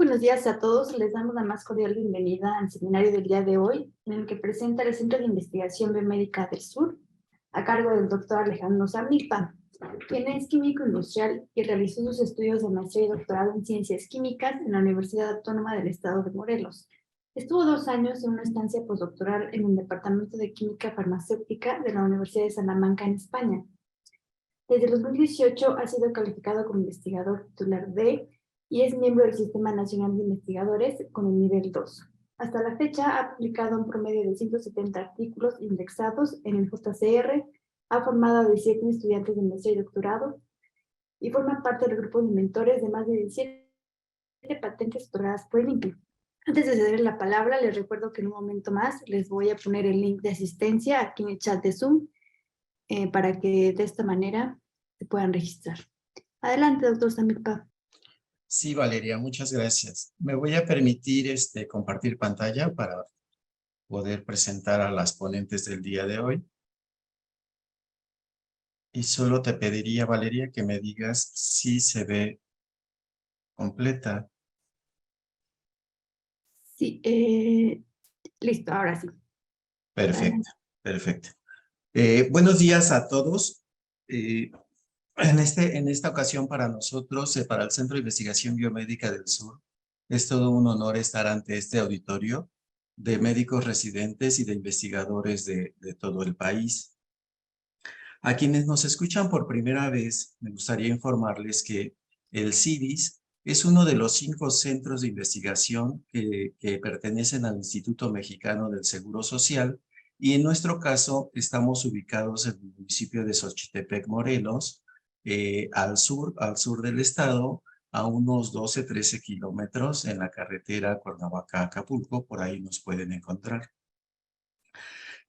buenos días a todos. Les damos la más cordial bienvenida al seminario del día de hoy, en el que presenta el Centro de Investigación Biomédica del Sur, a cargo del doctor Alejandro Zamilpa, quien es químico industrial y realizó sus estudios de maestría y doctorado en Ciencias Químicas en la Universidad Autónoma del Estado de Morelos. Estuvo 2 años en una estancia postdoctoral en el Departamento de Química Farmacéutica de la Universidad de Salamanca, en España. Desde el 2018 ha sido calificado como investigador titular D y es miembro del Sistema Nacional de Investigadores con el nivel 2. Hasta la fecha ha publicado un promedio de 170 artículos indexados en el JCR, ha formado a 17 estudiantes de maestría y doctorado y forma parte del grupo de mentores de más de 17 patentes otorgadas por el INPI. Antes de ceder la palabra, les recuerdo que en un momento más les voy a poner el link de asistencia aquí en el chat de Zoom para que de esta manera se puedan registrar. Adelante, doctor Zamilpa. Sí, Valeria, muchas gracias. Me voy a permitir compartir pantalla para poder presentar a las ponentes del día de hoy. Y solo te pediría, Valeria, que me digas si se ve completa. Sí, listo, ahora sí. Perfecto, perfecto. Buenos días a todos. En esta ocasión para nosotros, para el Centro de Investigación Biomédica del Sur, es todo un honor estar ante este auditorio de médicos residentes y de investigadores de todo el país. A quienes nos escuchan por primera vez, me gustaría informarles que el CIDIS es uno de los 5 centros de investigación que pertenecen al Instituto Mexicano del Seguro Social, y en nuestro caso estamos ubicados en el municipio de Xochitepec, Morelos, al sur del estado, a unos 12-13 kilómetros en la carretera Cuernavaca-Acapulco. Por ahí nos pueden encontrar.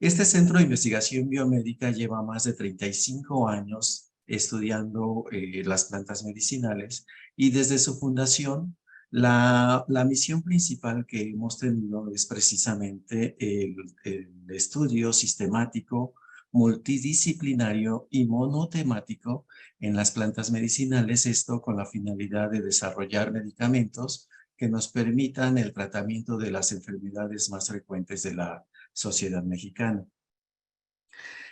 Este Centro de Investigación Biomédica lleva más de 35 años estudiando las plantas medicinales, y desde su fundación la misión principal que hemos tenido es precisamente el estudio sistemático, multidisciplinario y monotemático en las plantas medicinales, esto con la finalidad de desarrollar medicamentos que nos permitan el tratamiento de las enfermedades más frecuentes de la sociedad mexicana.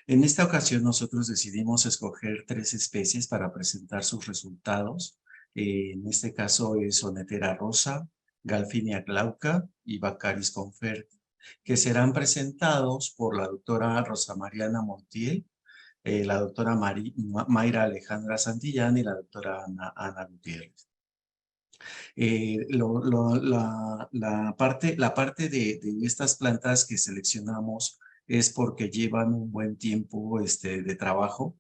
En esta ocasión nosotros decidimos escoger 3 especies para presentar sus resultados. En este caso es Onetera rosa, Galfinia glauca y Baccharis conferti, que serán presentados por la doctora Rosa Mariana Montiel, la doctora Mayra Alejandra Santillán y la doctora Ana Gutiérrez. La parte de estas plantas que seleccionamos es porque llevan un buen tiempo de trabajo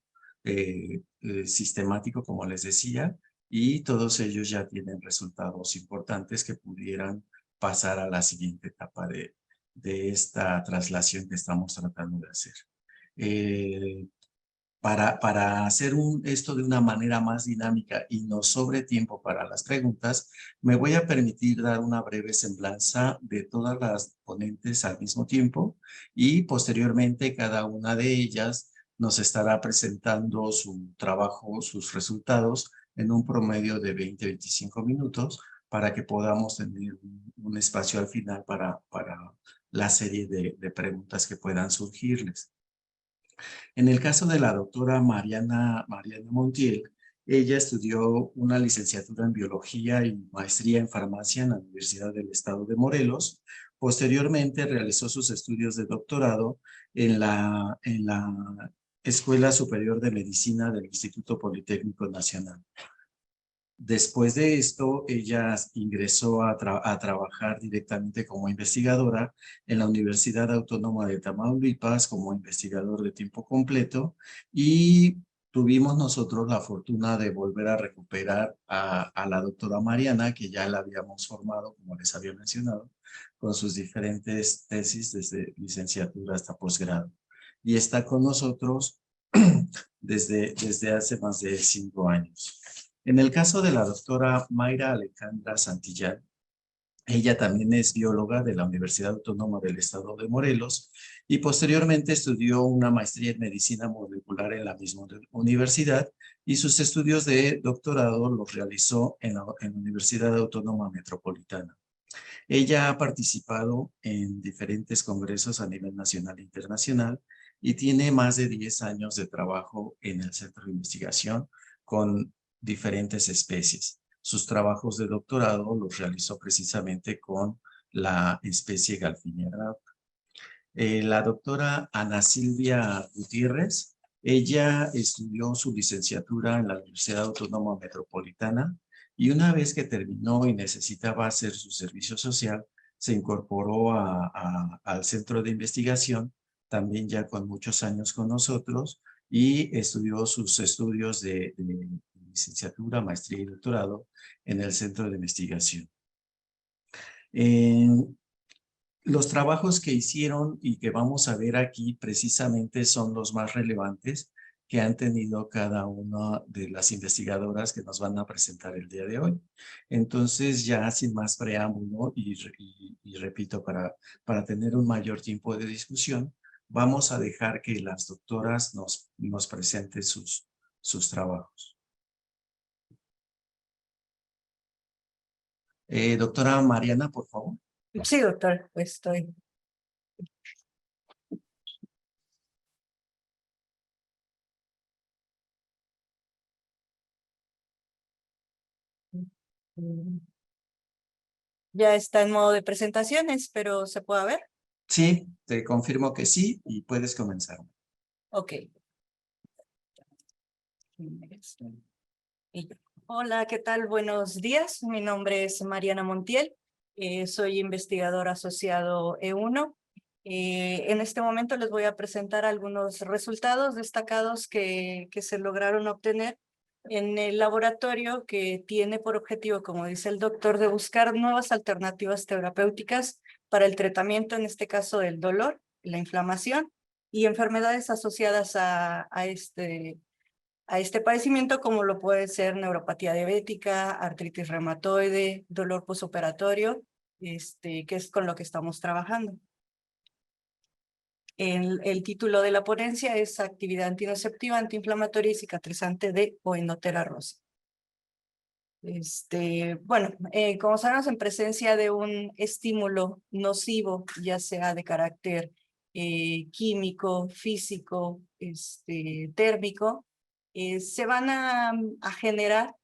sistemático, como les decía, y todos ellos ya tienen resultados importantes que pudieran pasar a la siguiente etapa de esta traslación que estamos tratando de hacer. Para hacer esto de una manera más dinámica y no sobre tiempo para las preguntas, me voy a permitir dar una breve semblanza de todas las ponentes al mismo tiempo, y posteriormente cada una de ellas nos estará presentando su trabajo, sus resultados, en un promedio de 20-25 minutos para que podamos tener un espacio al final para la serie de preguntas que puedan surgirles. En el caso de la doctora Mariana Montiel, ella estudió una licenciatura en biología y maestría en farmacia en la Universidad del Estado de Morelos. Posteriormente realizó sus estudios de doctorado en la Escuela Superior de Medicina del Instituto Politécnico Nacional. Después de esto, ella ingresó a trabajar directamente como investigadora en la Universidad Autónoma de Tamaulipas como investigador de tiempo completo, y tuvimos nosotros la fortuna de volver a recuperar a la doctora Mariana, que ya la habíamos formado, como les había mencionado, con sus diferentes tesis desde licenciatura hasta posgrado. Y está con nosotros desde hace más de 5 años. En el caso de la doctora Mayra Alejandra Santillán, Ella también es bióloga de la Universidad Autónoma del Estado de Morelos y posteriormente estudió una maestría en medicina molecular en la misma universidad y sus estudios de doctorado los realizó en la Universidad Autónoma Metropolitana. Ella ha participado en diferentes congresos a nivel nacional e internacional y tiene más de 10 años de trabajo en el centro de investigación con diferentes especies. Sus trabajos de doctorado los realizó precisamente con la especie Galfiniera. La doctora Ana Silvia Gutiérrez, ella estudió su licenciatura en la Universidad Autónoma Metropolitana y una vez que terminó y necesitaba hacer su servicio social, se incorporó al centro de investigación, también ya con muchos años con nosotros, y estudió sus estudios de licenciatura, maestría y doctorado en el centro de investigación. Los trabajos que hicieron y que vamos a ver aquí precisamente son los más relevantes que han tenido cada una de las investigadoras que nos van a presentar el día de hoy. Entonces, ya sin más preámbulo y repito, para tener un mayor tiempo de discusión, vamos a dejar que las doctoras nos presenten sus trabajos. Doctora Mariana, por favor. Sí, doctor, pues estoy. Ya está en modo de presentaciones, pero ¿se puede ver? Sí, te confirmo que sí y puedes comenzar. Ok. Hola, ¿qué tal? Buenos días. Mi nombre es Mariana Montiel. Soy investigador asociado E1. En este momento les voy a presentar algunos resultados destacados que se lograron obtener en el laboratorio que tiene por objetivo, como dice el doctor, de buscar nuevas alternativas terapéuticas para el tratamiento, en este caso, del dolor, la inflamación y enfermedades asociadas a este padecimiento, como lo puede ser neuropatía diabética, artritis reumatoide, dolor posoperatorio, que es con lo que estamos trabajando. El título de la ponencia es Actividad antinociceptiva, antiinflamatoria y cicatrizante de Oenotera rosa. Bueno, como sabemos, en presencia de un estímulo nocivo, ya sea de carácter químico, físico, térmico, se van a generar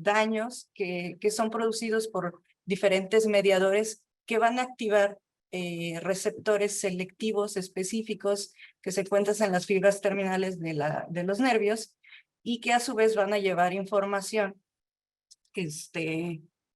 daños que son producidos por diferentes mediadores que van a activar receptores selectivos específicos que se encuentran en las fibras terminales de los nervios y que a su vez van a llevar información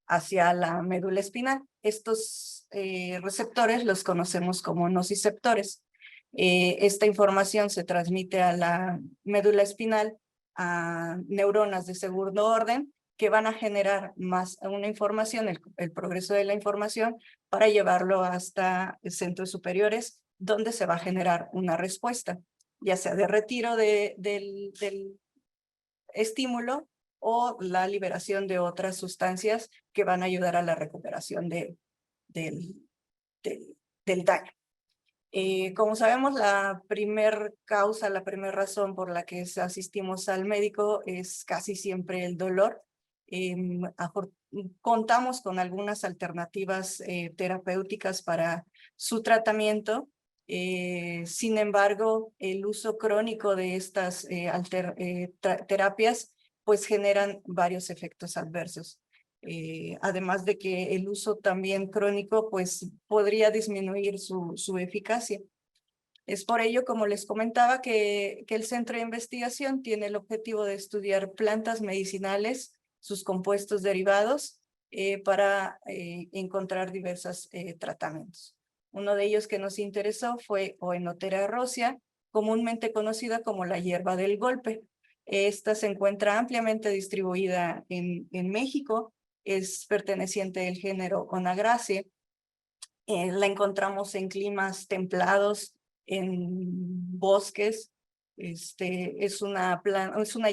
hacia la médula espinal. Estos receptores los conocemos como nociceptores. Esta información se transmite a la médula espinal a neuronas de segundo orden que van a generar más una información, el progreso de la información, para llevarlo hasta centros superiores, donde se va a generar una respuesta, ya sea de retiro del estímulo o la liberación de otras sustancias que van a ayudar a la recuperación del daño. Como sabemos, la primer causa, la primera razón por la que asistimos al médico es casi siempre el dolor. Contamos con algunas alternativas terapéuticas para su tratamiento. Sin embargo, el uso crónico de estas terapias pues generan varios efectos adversos. Además de que el uso también crónico pues podría disminuir su eficacia. Es por ello, como les comentaba, que el Centro de Investigación tiene el objetivo de estudiar plantas medicinales, sus compuestos derivados, para encontrar diversos tratamientos. Uno de ellos que nos interesó fue Oenotera rosea, comúnmente conocida como la hierba del golpe. Esta se encuentra ampliamente distribuida en México, es perteneciente del género Onagraceae. La encontramos en climas templados, en bosques. Es una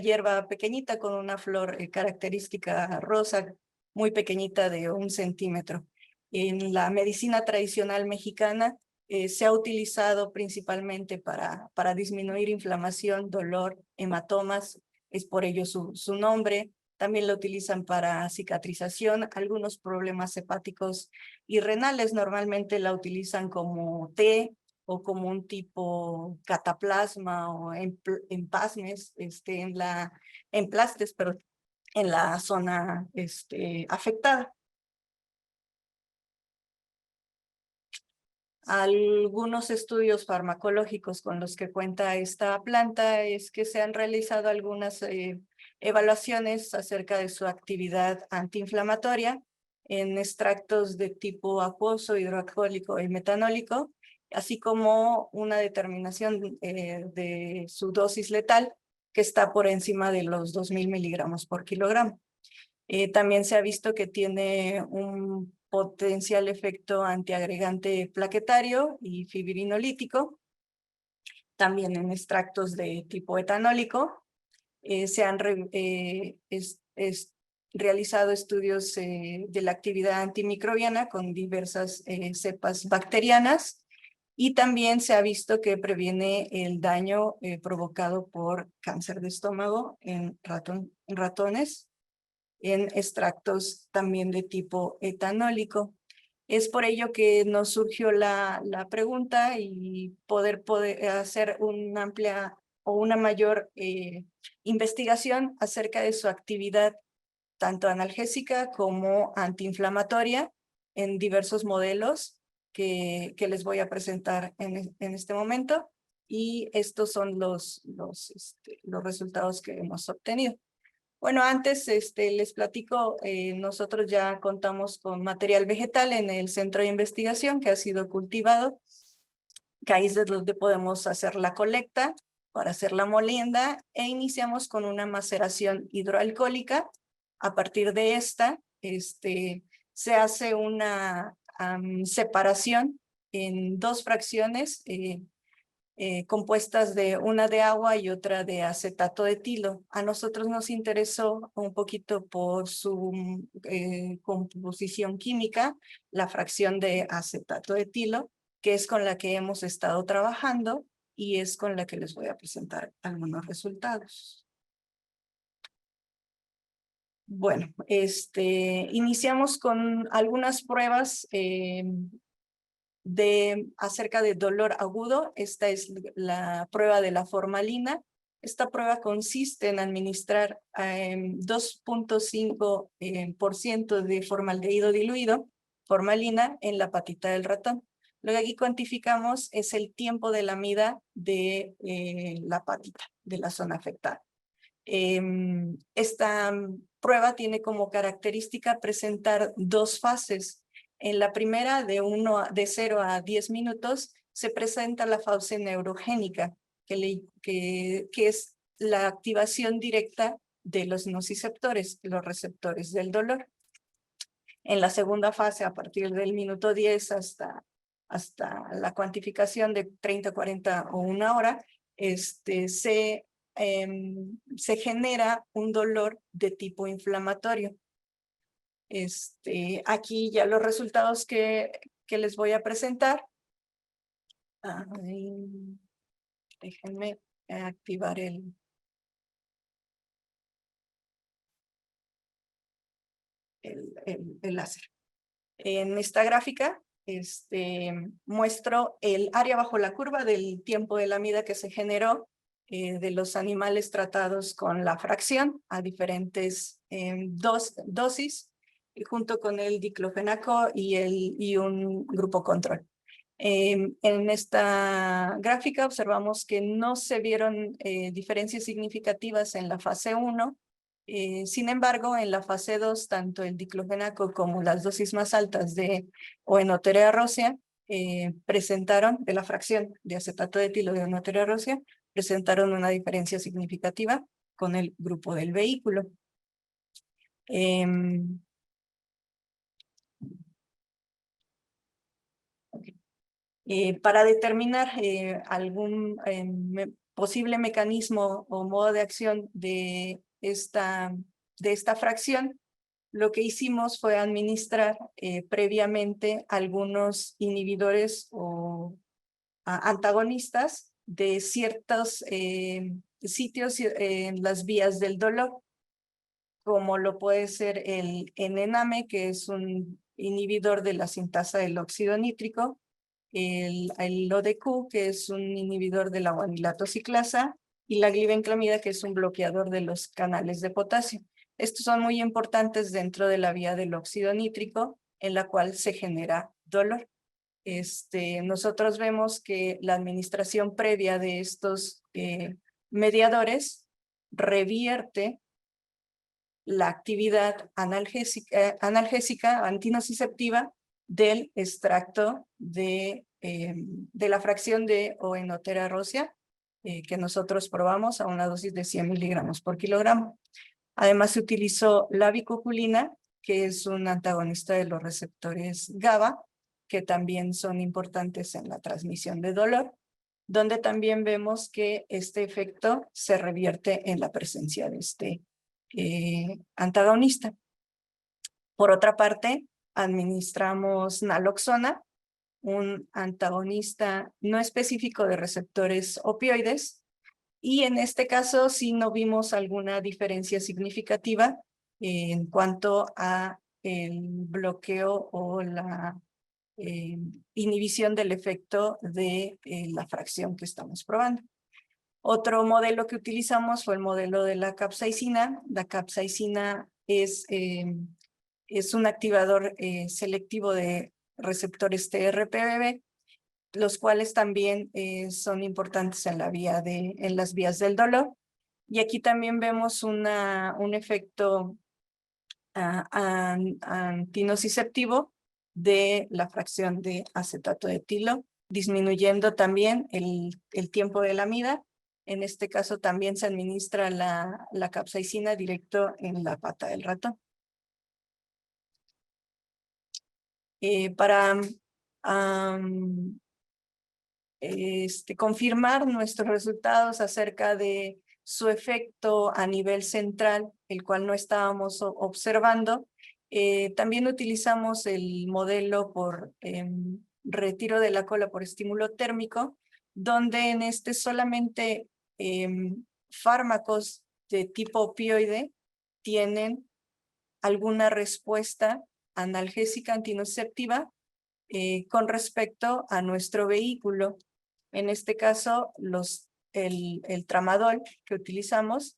hierba pequeñita con una flor característica rosa muy pequeñita de 1 centímetro. En la medicina tradicional mexicana se ha utilizado principalmente para disminuir inflamación, dolor, hematomas, es por ello su nombre. También lo utilizan para cicatrización, algunos problemas hepáticos y renales normalmente la utilizan como té o como un tipo cataplasma o emplastes, pero en la zona afectada. Algunos estudios farmacológicos con los que cuenta esta planta es que se han realizado algunas evaluaciones acerca de su actividad antiinflamatoria en extractos de tipo acuoso, hidroalcohólico y metanólico, así como una determinación de su dosis letal que está por encima de los 2.000 miligramos por kilogramo. También se ha visto que tiene un potencial efecto antiagregante plaquetario y fibrinolítico. También en extractos de tipo etanólico se han realizado estudios de la actividad antimicrobiana con diversas cepas bacterianas y también se ha visto que previene el daño provocado por cáncer de estómago en ratones, en extractos también de tipo etanólico. Es por ello que nos surgió la pregunta y poder hacer una amplia o una mayor investigación acerca de su actividad tanto analgésica como antiinflamatoria en diversos modelos que les voy a presentar en este momento. Y estos son los resultados que hemos obtenido. Bueno, antes les platico, nosotros ya contamos con material vegetal en el centro de investigación que ha sido cultivado, que ahí es donde podemos hacer la colecta para hacer la molienda e iniciamos con una maceración hidroalcohólica. A partir de esta, se hace una separación en 2 fracciones compuestas de una de agua y otra de acetato de etilo. A nosotros nos interesó un poquito por su composición química, la fracción de acetato de etilo, que es con la que hemos estado trabajando y es con la que les voy a presentar algunos resultados. Bueno, iniciamos con algunas pruebas acerca de dolor agudo. Esta es la prueba de la formalina. Esta prueba consiste en administrar 2.5% de formaldehído diluido, formalina, en la patita del ratón. Lo que aquí cuantificamos es el tiempo de lamida de la patita, de la zona afectada. Esta prueba tiene como característica presentar 2 fases. En la primera, de 0 a 10 minutos, se presenta la fase neurogénica, que es la activación directa de los nociceptores, los receptores del dolor. En la segunda fase, a partir del minuto 10 hasta la cuantificación de 30, 40 o 1 hora, se genera un dolor de tipo inflamatorio. Aquí ya los resultados que les voy a presentar. Déjenme activar el láser. En esta gráfica muestro el área bajo la curva del tiempo de lamida que se generó de los animales tratados con la fracción a diferentes dosis, y junto con el diclofenaco y un grupo control. En esta gráfica observamos que no se vieron diferencias significativas en la fase 1. Sin embargo, en la fase 2, tanto el diclofenaco como las dosis más altas de Oenoterea rosea presentaron, de la fracción de acetato de etilo de Oenoterea rosea, presentaron una diferencia significativa con el grupo del vehículo. Para determinar algún posible mecanismo o modo de acción de esta fracción, lo que hicimos fue administrar previamente algunos inhibidores o antagonistas de ciertos sitios en las vías del dolor, como lo puede ser el N-NAME, que es un inhibidor de la sintasa del óxido nítrico, el ODQ, que es un inhibidor de la guanilato ciclasa, y la glibenclamida, que es un bloqueador de los canales de potasio. Estos son muy importantes dentro de la vía del óxido nítrico, en la cual se genera dolor. Nosotros vemos que la administración previa de estos mediadores revierte la actividad analgésica antinociceptiva del extracto de la fracción de Oenotera rosea que nosotros probamos a una dosis de 100 miligramos por kilogramo. Además se utilizó la bicoculina, que es un antagonista de los receptores GABA, que también son importantes en la transmisión de dolor, donde también vemos que este efecto se revierte en la presencia de este antagonista. Por otra parte, administramos naloxona, un antagonista no específico de receptores opioides, y en este caso sí no vimos alguna diferencia significativa en cuanto a el bloqueo o la inhibición del efecto de la fracción que estamos probando. Otro modelo que utilizamos fue el modelo de la capsaicina. La capsaicina es un activador selectivo de receptores TRPV, los cuales también son importantes en las vías del dolor. Y aquí también vemos un efecto antinociceptivo de la fracción de acetato de etilo, disminuyendo también el tiempo de la amida. En este caso también se administra la capsaicina directo en la pata del ratón. Para confirmar nuestros resultados acerca de su efecto a nivel central, el cual no estábamos observando, también utilizamos el modelo por retiro de la cola por estímulo térmico, donde en este solamente fármacos de tipo opioide tienen alguna respuesta analgésica antinociceptiva con respecto a nuestro vehículo. En este caso, el tramadol que utilizamos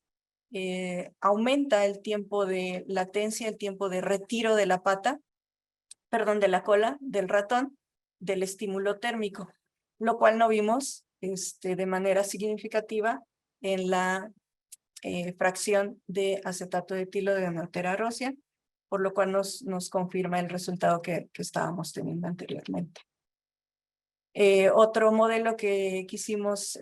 aumenta el tiempo de latencia, el tiempo de retiro de la pata, perdón, de la cola del ratón, del estímulo térmico, lo cual no vimos de manera significativa en la fracción de acetato de etilo de Oenotera rosea, por lo cual nos confirma el resultado que estábamos teniendo anteriormente. Otro modelo que quisimos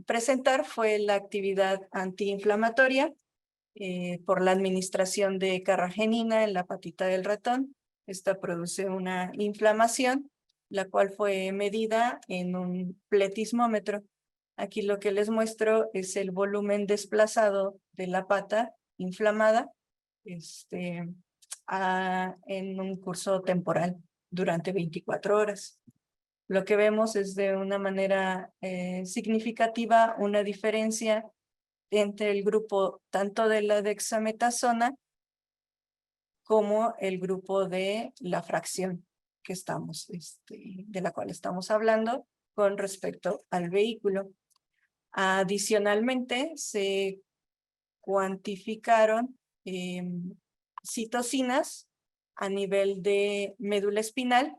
presentar fue la actividad antiinflamatoria por la administración de carragenina en la patita del ratón. Esta produce una inflamación, la cual fue medida en un pletismómetro. Aquí lo que les muestro es el volumen desplazado de la pata inflamada en un curso temporal durante 24 horas. Lo que vemos es de una manera significativa una diferencia entre el grupo tanto de la dexametasona como el grupo de la fracción que de la cual estamos hablando con respecto al vehículo. Adicionalmente, se cuantificaron citocinas a nivel de médula espinal,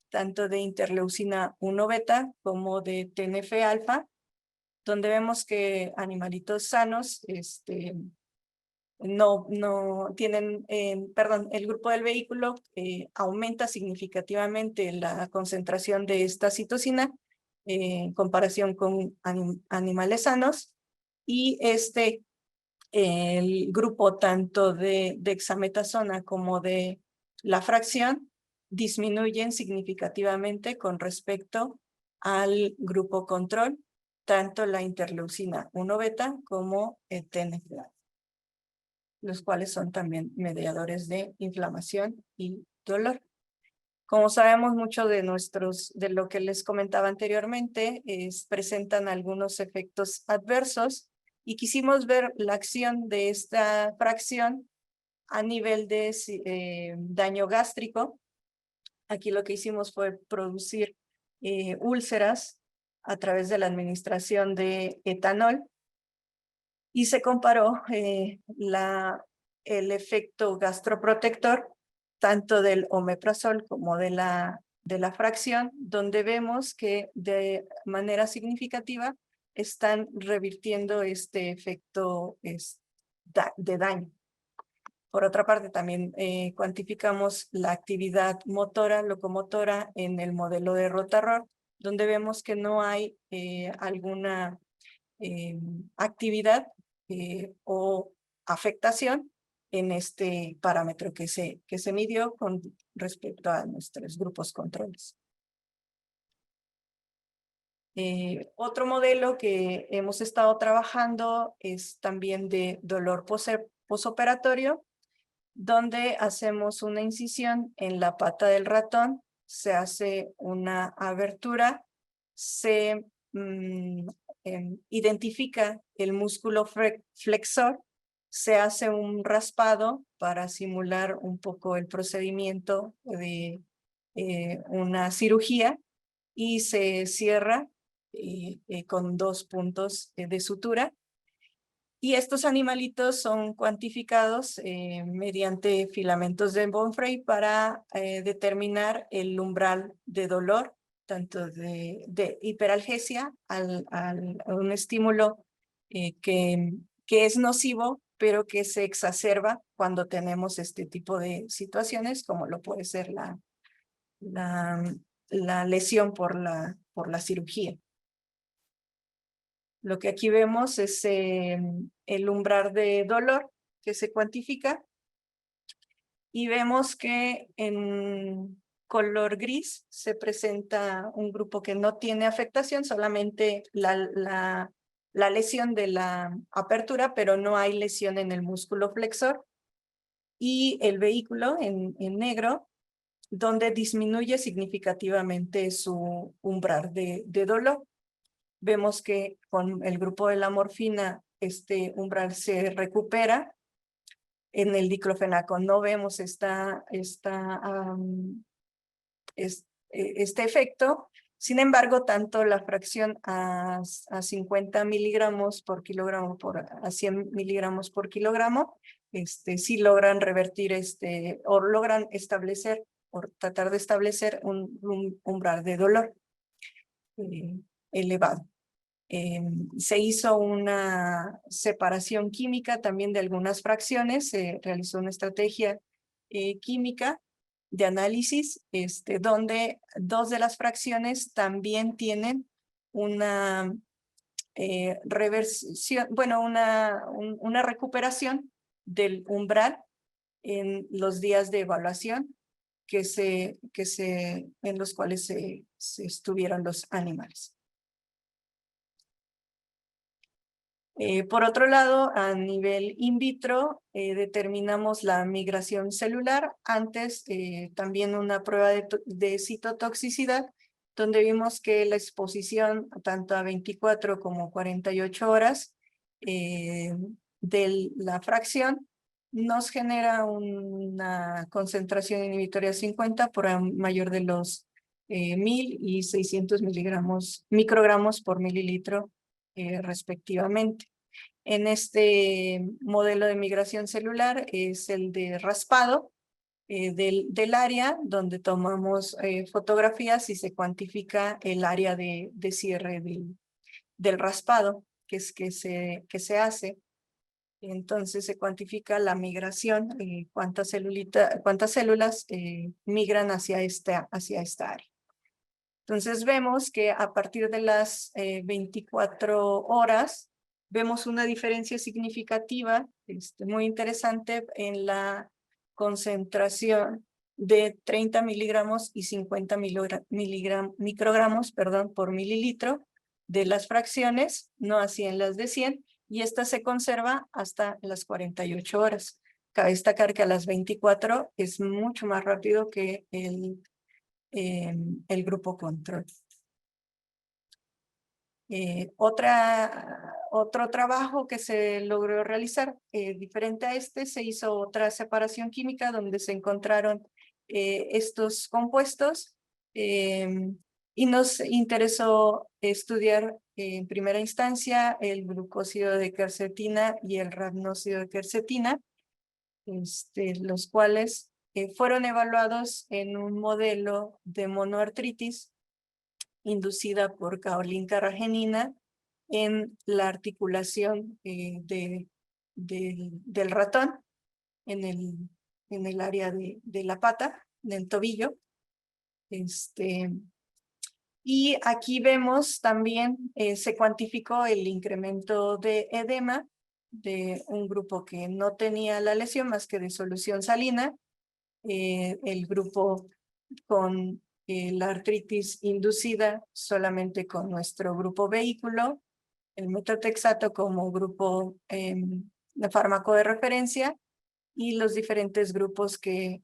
tanto de interleucina 1 beta como de TNF-alfa, donde vemos que animalitos sanos no tienen, el grupo del vehículo aumenta significativamente la concentración de esta citocina en comparación con animales sanos, y el grupo tanto de dexametasona como de la fracción disminuyen significativamente con respecto al grupo control, tanto la interleucina 1 beta como el TNF-alfa. los cuales son también mediadores de inflamación y dolor. Como sabemos, mucho de lo que les comentaba anteriormente, presentan algunos efectos adversos y quisimos ver la acción de esta fracción a nivel de daño gástrico. Aquí lo que hicimos fue producir úlceras a través de la administración de etanol y se comparó el efecto gastroprotector tanto del omeprazol como de la fracción, donde vemos que de manera significativa están revirtiendo este efecto de daño. Por otra parte, también cuantificamos la actividad motora, locomotora en el modelo de Rotarod, donde vemos que no hay alguna actividad o afectación en este parámetro que se midió con respecto a nuestros grupos controles. Otro modelo que hemos estado trabajando es también de dolor posoperatorio, donde hacemos una incisión en la pata del ratón, se hace una abertura, se identifica el músculo flexor, se hace un raspado para simular un poco el procedimiento de una cirugía y se cierra con 2 puntos de sutura. Y estos animalitos son cuantificados mediante filamentos de Bonfrey para determinar el umbral de dolor, tanto de hiperalgesia a un estímulo que es nocivo, pero que se exacerba cuando tenemos este tipo de situaciones, como lo puede ser la lesión por la cirugía. Lo que aquí vemos es el umbral de dolor que se cuantifica y vemos que en color gris se presenta un grupo que no tiene afectación, solamente la lesión de la apertura, pero no hay lesión en el músculo flexor. Y el vehículo en negro, donde disminuye significativamente su umbral de dolor. Vemos que con el grupo de la morfina este umbral se recupera. En el diclofenaco no vemos este efecto. Sin embargo, tanto la fracción a 50 miligramos por kilogramo a 100 miligramos por kilogramo, sí logran revertir o logran establecer o tratar de establecer un umbral de dolor elevado. Se hizo una separación química también de algunas fracciones, se realizó una estrategia química de análisis, donde 2 de las fracciones también tienen una reversión, bueno, una recuperación del umbral en los días de evaluación en los cuales se estuvieron los animales. Por otro lado, a nivel in vitro, determinamos la migración celular. Antes, también una prueba de citotoxicidad, donde vimos que la exposición tanto a 24 como 48 horas de la fracción nos genera una concentración inhibitoria 50 por mayor de los 1000 y 600 microgramos por mililitro respectivamente. En este modelo de migración celular es el de raspado del área, donde tomamos fotografías y se cuantifica el área de cierre del raspado que se hace. Entonces se cuantifica la migración, cuántas células migran hacia esta área. Entonces vemos que a partir de las 24 horas vemos una diferencia significativa, muy interesante en la concentración de 30 miligramos y 50 microgramos por mililitro de las fracciones, no así en las de 100, y esta se conserva hasta las 48 horas. Cabe destacar que a las 24 es mucho más rápido que el grupo control. Otro trabajo que se logró realizar, diferente a este, se hizo otra separación química donde se encontraron estos compuestos y nos interesó estudiar en primera instancia el glucósido de quercetina y el rhamnósido de quercetina, los cuales fueron evaluados en un modelo de monoartritis inducida por caolincarragenina en la articulación del ratón en el área de la pata, del tobillo. Y aquí vemos también, se cuantificó el incremento de edema de un grupo que no tenía la lesión más que de solución salina, el grupo con la artritis inducida solamente con nuestro grupo vehículo, el metotrexato como grupo de fármaco de referencia y los diferentes grupos que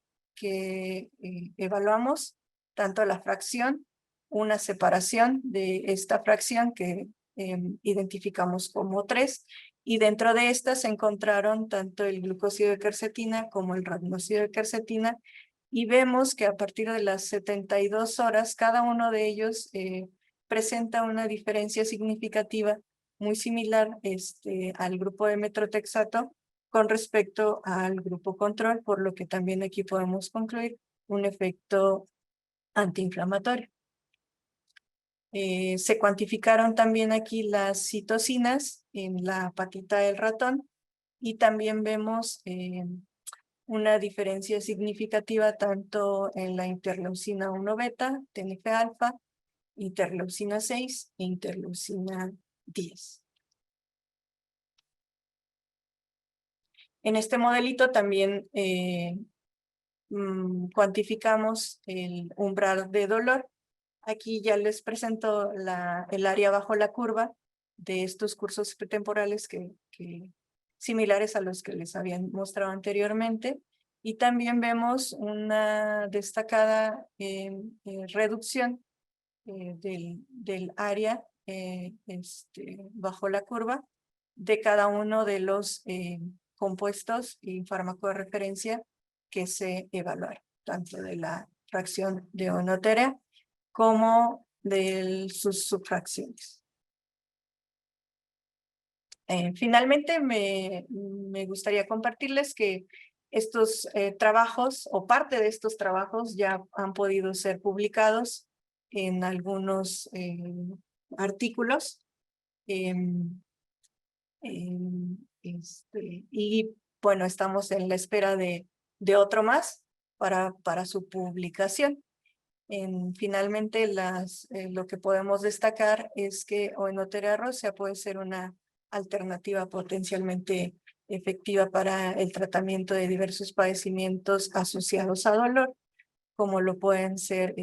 evaluamos, tanto la fracción, una separación de esta fracción que identificamos como 3, y dentro de estas se encontraron tanto el glucósido de quercetina como el rhamnósido de quercetina, y vemos que a partir de las 72 horas cada uno de ellos presenta una diferencia significativa muy similar al grupo de metotrexato con respecto al grupo control, por lo que también aquí podemos concluir un efecto antiinflamatorio. Se cuantificaron también aquí las citocinas en la patita del ratón y también vemos una diferencia significativa tanto en la interleucina 1 beta, TNF-alfa, interleucina 6 e interleucina 10. En este modelito también cuantificamos el umbral de dolor. Aquí ya les presento el área bajo la curva de estos cursos pretemporales similares a los que les habían mostrado anteriormente. Y también vemos una destacada reducción del área bajo la curva de cada uno de los compuestos y fármaco de referencia que se evaluaron, tanto de la fracción de onoterea como de sus subfracciones. Finalmente, me gustaría compartirles que estos trabajos o parte de estos trabajos ya han podido ser publicados en algunos artículos. Y bueno, estamos en la espera de otro más para su publicación. Finalmente, lo que podemos destacar es que oenoterea rosea puede ser una alternativa potencialmente efectiva para el tratamiento de diversos padecimientos asociados a dolor, como lo pueden ser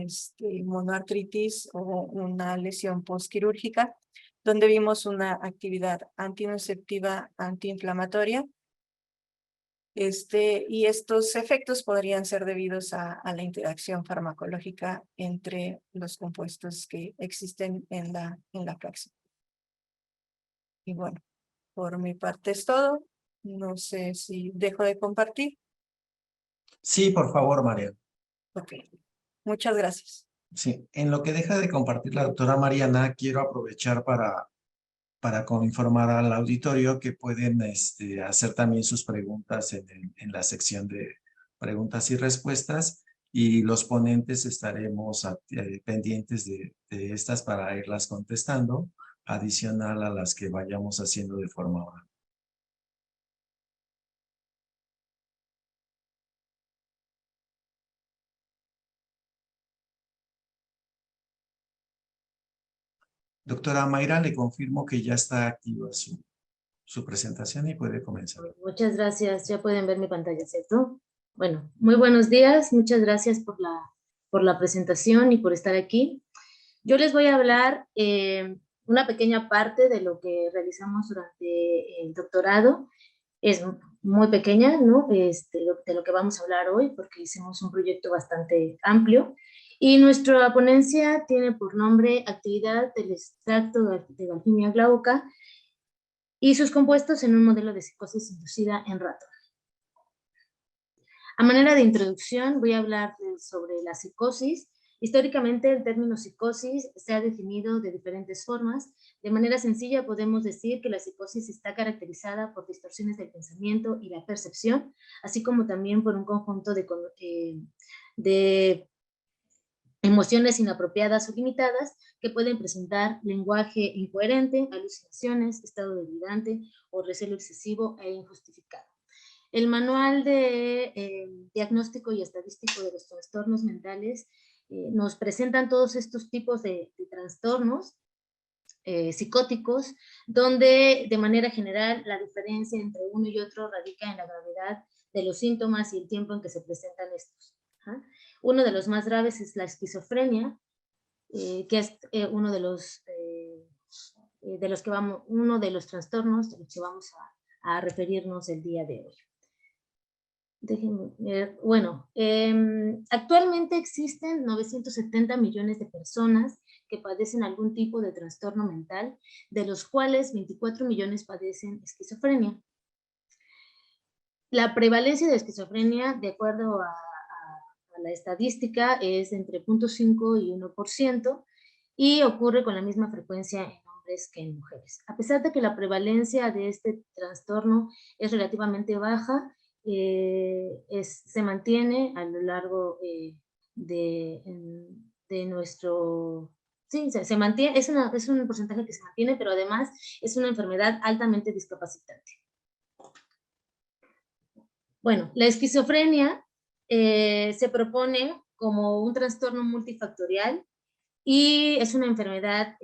monoartritis o una lesión postquirúrgica, donde vimos una actividad antinociceptiva antiinflamatoria. Y estos efectos podrían ser debidos a la interacción farmacológica entre los compuestos que existen en la fracción. Y bueno, por mi parte es todo. No sé si dejo de compartir. Sí, por favor, María. Ok, muchas gracias. Sí, en lo que deja de compartir la doctora Mariana, quiero aprovechar para informar al auditorio que pueden hacer también sus preguntas en la sección de preguntas y respuestas, y los ponentes estaremos pendientes de estas para irlas contestando, adicional a las que vayamos haciendo de forma oral. Doctora Mayra, le confirmo que ya está activa su presentación y puede comenzar. Muchas gracias. Ya pueden ver mi pantalla, ¿cierto? Bueno, muy buenos días. Muchas gracias por la presentación y por estar aquí. Yo les voy a hablar una pequeña parte de lo que realizamos durante el doctorado. Es muy pequeña, ¿no? De lo que vamos a hablar hoy, porque hicimos un proyecto bastante amplio. Y nuestra ponencia tiene por nombre Actividad del extracto de Galfimia glauca y sus compuestos en un modelo de psicosis inducida en ratón. A manera de introducción voy a hablar sobre la psicosis. Históricamente el término psicosis se ha definido de diferentes formas. De manera sencilla podemos decir que la psicosis está caracterizada por distorsiones del pensamiento y la percepción, así como también por un conjunto de emociones inapropiadas o limitadas que pueden presentar lenguaje incoherente, alucinaciones, estado delirante o recelo excesivo e injustificado. El manual de diagnóstico y estadístico de los trastornos mentales nos presentan todos estos tipos de trastornos psicóticos, donde de manera general la diferencia entre uno y otro radica en la gravedad de los síntomas y el tiempo en que se presentan estos. Uno de los más graves es la esquizofrenia, que es uno de los trastornos de los que vamos a referirnos el día de hoy. Déjenme ver. Bueno, actualmente existen 970 millones de personas que padecen algún tipo de trastorno mental, de los cuales 24 millones padecen esquizofrenia. La prevalencia de esquizofrenia, de acuerdo a la estadística, es entre 0.5 y 1%, y ocurre con la misma frecuencia en hombres que en mujeres. A pesar de que la prevalencia de este trastorno es relativamente baja, se mantiene a lo largo de nuestro... Sí, se mantiene, es un porcentaje que se mantiene, pero además es una enfermedad altamente discapacitante. Bueno, la esquizofrenia se propone como un trastorno multifactorial y es una enfermedad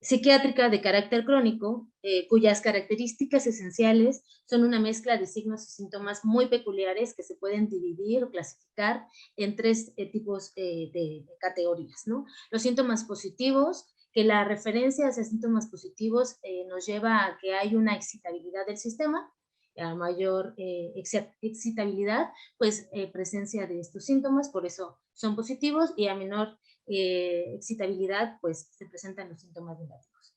psiquiátrica de carácter crónico, cuyas características esenciales son una mezcla de signos y síntomas muy peculiares que se pueden dividir o clasificar en tres tipos de categorías, ¿no? Los síntomas positivos, que la referencia hacia síntomas positivos nos lleva a que hay una excitabilidad del sistema. A mayor excitabilidad, pues presencia de estos síntomas, por eso son positivos, y a menor excitabilidad, pues se presentan los síntomas negativos.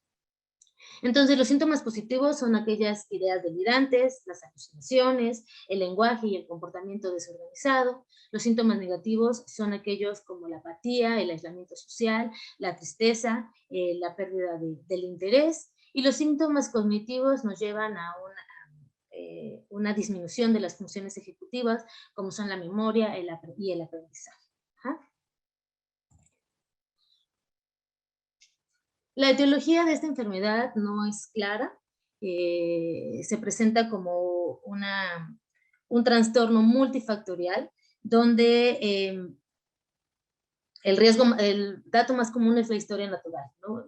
Entonces, los síntomas positivos son aquellas ideas delirantes, las alucinaciones, el lenguaje y el comportamiento desorganizado. Los síntomas negativos son aquellos como la apatía, el aislamiento social, la tristeza, la pérdida del interés. Y los síntomas cognitivos nos llevan a una disminución de las funciones ejecutivas, como son la memoria y el aprendizaje. La etiología de esta enfermedad no es clara. Se presenta como un trastorno multifactorial, donde el dato más común es la historia natural, ¿no?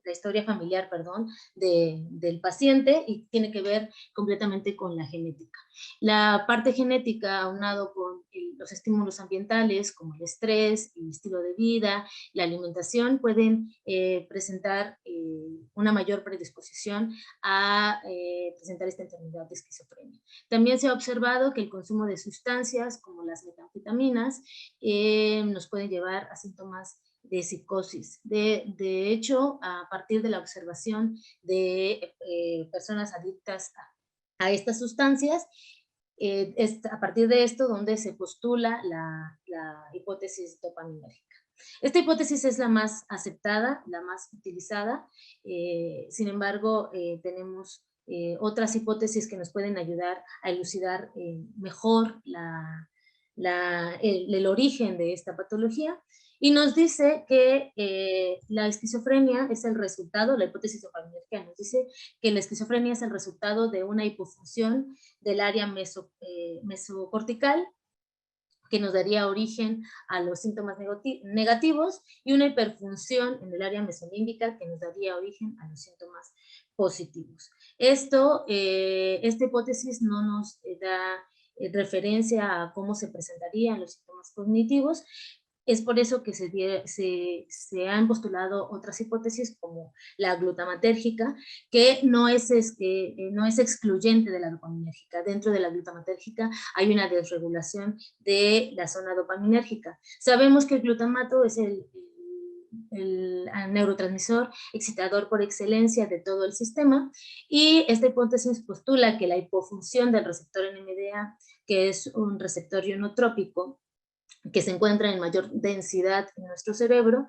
La historia familiar, perdón, del paciente, y tiene que ver completamente con la genética. La parte genética, aunado con los estímulos ambientales, como el estrés, el estilo de vida, la alimentación, pueden presentar una mayor predisposición a presentar esta enfermedad de esquizofrenia. También se ha observado que el consumo de sustancias, como las metanfetaminas, nos pueden llevar a síntomas de psicosis. De hecho, a partir de la observación de personas adictas a estas sustancias, es a partir de esto donde se postula la hipótesis dopaminérgica. Esta hipótesis es la más aceptada, la más utilizada. Sin embargo, tenemos otras hipótesis que nos pueden ayudar a elucidar mejor el origen de esta patología, y nos dice que la esquizofrenia es el resultado, la hipótesis dopaminérgica nos dice que la esquizofrenia es el resultado de una hipofunción del área mesocortical, que nos daría origen a los síntomas negativos, y una hiperfunción en el área mesolímbica que nos daría origen a los síntomas positivos. Esta hipótesis no nos da referencia a cómo se presentarían los síntomas cognitivos, Es por eso que se han postulado otras hipótesis como la glutamatérgica, que no es excluyente de la dopaminérgica. Dentro de la glutamatérgica hay una desregulación de la zona dopaminérgica. Sabemos que el glutamato es el neurotransmisor excitador por excelencia de todo el sistema, y esta hipótesis postula que la hipofunción del receptor NMDA, que es un receptor ionotrópico, que se encuentra en mayor densidad en nuestro cerebro,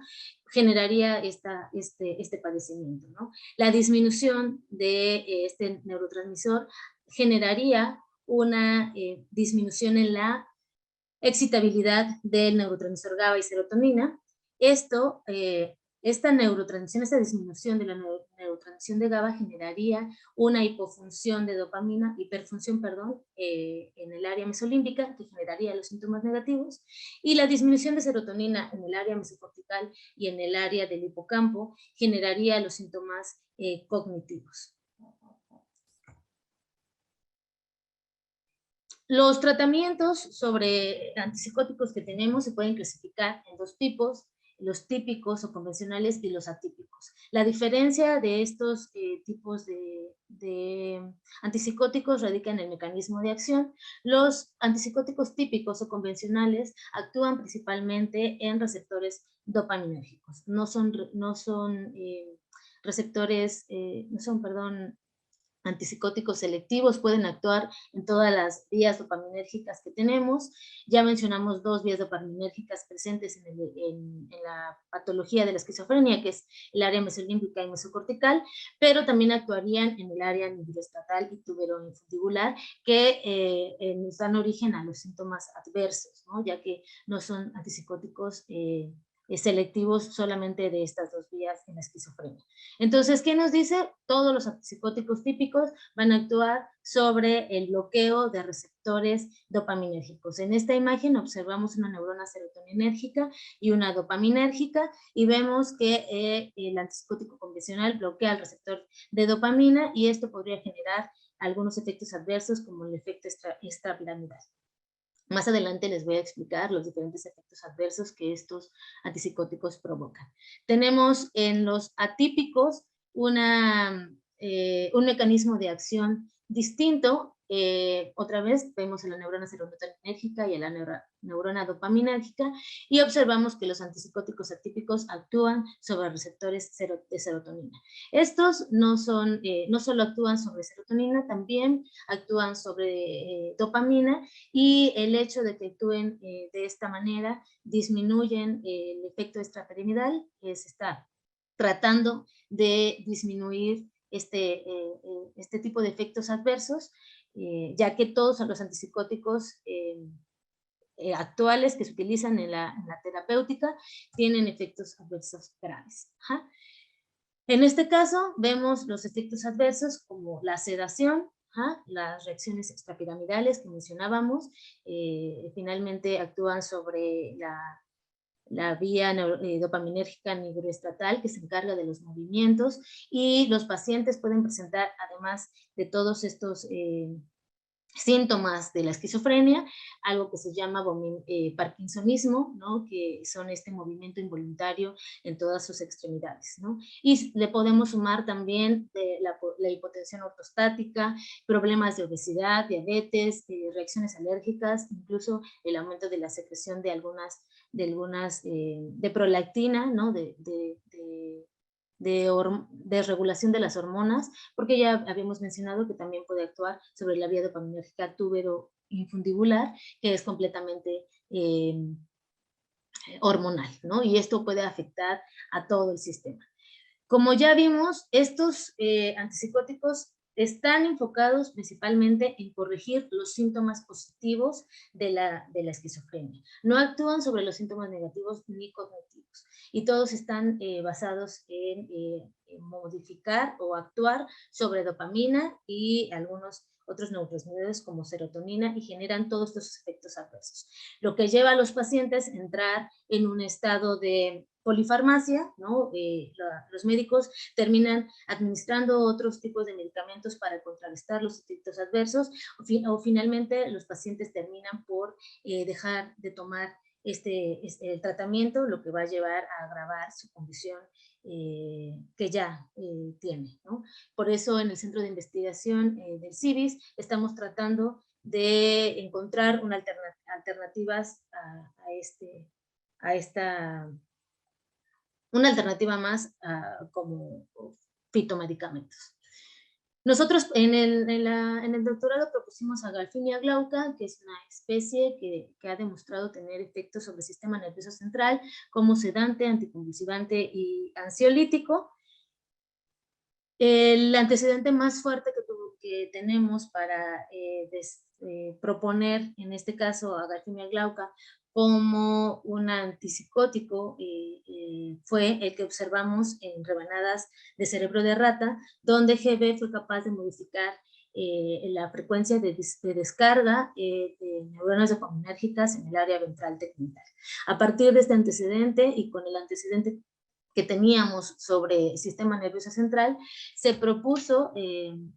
generaría este padecimiento, ¿no? La disminución de este neurotransmisor generaría una disminución en la excitabilidad del neurotransmisor GABA y serotonina. Esta neurotransmisión, esta disminución de la neurotransmisión de GABA generaría una hipofunción de dopamina, hiperfunción, perdón, en el área mesolímbica, que generaría los síntomas negativos, y la disminución de serotonina en el área mesocortical y en el área del hipocampo generaría los síntomas cognitivos. Los tratamientos sobre antipsicóticos que tenemos se pueden clasificar en dos tipos: los típicos o convencionales y los atípicos. La diferencia de estos tipos de antipsicóticos radica en el mecanismo de acción. Los antipsicóticos típicos o convencionales actúan principalmente en receptores dopaminérgicos. No son antipsicóticos selectivos, pueden actuar en todas las vías dopaminérgicas que tenemos. Ya mencionamos dos vías dopaminérgicas presentes en la patología de la esquizofrenia, que es el área mesolímbica y mesocortical, pero también actuarían en el área nigroestratal y tuberoinfundibular, que nos dan origen a los síntomas adversos, ¿no? Ya que no son antipsicóticos selectivos solamente de estas dos vías en la esquizofrenia. Entonces, ¿qué nos dice? Todos los antipsicóticos típicos van a actuar sobre el bloqueo de receptores dopaminérgicos. En esta imagen observamos una neurona serotoninérgica y una dopaminérgica, y vemos que el antipsicótico convencional bloquea el receptor de dopamina, y esto podría generar algunos efectos adversos como el efecto extrapiramidal. Más adelante les voy a explicar los diferentes efectos adversos que estos antipsicóticos provocan. Tenemos en los atípicos un mecanismo de acción distinto. Otra vez vemos a la neurona serotoninérgica y a la neurona dopaminérgica, y observamos que los antipsicóticos atípicos actúan sobre receptores de serotonina. Estos no solo actúan sobre serotonina, también actúan sobre dopamina, y el hecho de que actúen de esta manera disminuyen el efecto extrapiramidal, que se está tratando de disminuir este tipo de efectos adversos, ya que todos los antipsicóticos actuales que se utilizan en la terapéutica tienen efectos adversos graves. Ajá. En este caso vemos los efectos adversos como la sedación, las reacciones extrapiramidales que mencionábamos, finalmente actúan sobre la vía dopaminérgica nigroestratal, que se encarga de los movimientos, y los pacientes pueden presentar, además de todos estos síntomas de la esquizofrenia, algo que se llama parkinsonismo, ¿no? Que son este movimiento involuntario en todas sus extremidades, ¿no? Y le podemos sumar también la hipotensión ortostática, problemas de obesidad, diabetes, reacciones alérgicas, incluso el aumento de la secreción de prolactina, ¿no? De regulación de las hormonas, porque ya habíamos mencionado que también puede actuar sobre la vía dopaminérgica tuberoinfundibular, que es completamente hormonal, ¿no? Y esto puede afectar a todo el sistema. Como ya vimos, estos antipsicóticos están enfocados principalmente en corregir los síntomas positivos de la esquizofrenia. No actúan sobre los síntomas negativos ni cognitivos, y todos están basados en modificar o actuar sobre dopamina y algunos otros neurotransmisores como serotonina, y generan todos estos efectos adversos, lo que lleva a los pacientes a entrar en un estado de polifarmacia, ¿no? Los médicos terminan administrando otros tipos de medicamentos para contrarrestar los efectos adversos, o finalmente los pacientes terminan por dejar de tomar el tratamiento, lo que va a llevar a agravar su condición que ya tiene, ¿no? Por eso en el Centro de Investigación del CIVIS estamos tratando de encontrar alternativas una alternativa más como fitomedicamentos. Nosotros en el doctorado propusimos a Galfinia glauca, que es una especie que ha demostrado tener efectos sobre el sistema nervioso central como sedante, anticonvulsivante y ansiolítico. El antecedente más fuerte que tenemos para proponer, en este caso, a Galfinia glauca como un antipsicótico fue el que observamos en rebanadas de cerebro de rata, donde GB fue capaz de modificar la frecuencia de descarga de neuronas dopaminérgicas en el área ventral tegmental. A partir de este antecedente y con el antecedente que teníamos sobre el sistema nervioso central, se propuso,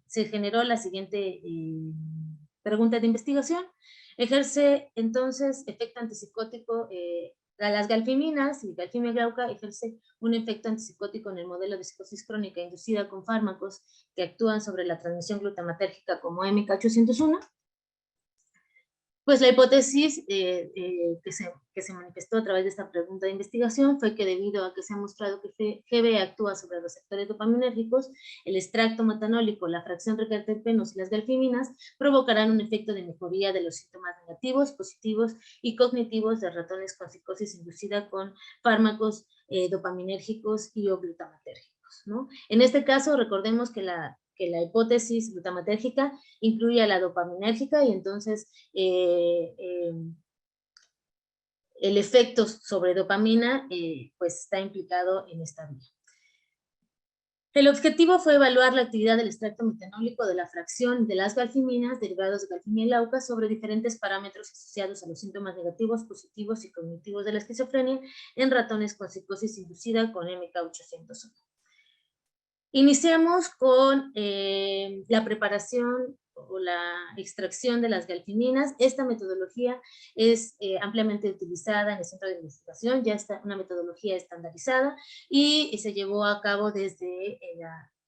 se generó la siguiente pregunta de investigación. Ejerce entonces efecto antipsicótico, las galfiminas y Galfinia glauca ejerce un efecto antipsicótico en el modelo de psicosis crónica inducida con fármacos que actúan sobre la transmisión glutamatérgica como MK801. Pues la hipótesis que se manifestó a través de esta pregunta de investigación fue que debido a que se ha mostrado que GB actúa sobre receptores dopaminérgicos, el extracto metanólico, la fracción recarterpenos y las galfiminas provocarán un efecto de mejoría de los síntomas negativos, positivos y cognitivos de ratones con psicosis inducida con fármacos dopaminérgicos y o glutamatérgicos, ¿no? En este caso, recordemos que la hipótesis glutamatérgica incluye a la dopaminérgica y entonces el efecto sobre dopamina pues está implicado en esta vía. El objetivo fue evaluar la actividad del extracto metanólico de la fracción de las galfiminas derivados de Galfinia glauca sobre diferentes parámetros asociados a los síntomas negativos, positivos y cognitivos de la esquizofrenia en ratones con psicosis inducida con MK801. Iniciamos con la preparación o la extracción de las galfiminas. Esta metodología es ampliamente utilizada en el centro de investigación, ya está una metodología estandarizada y se llevó a cabo desde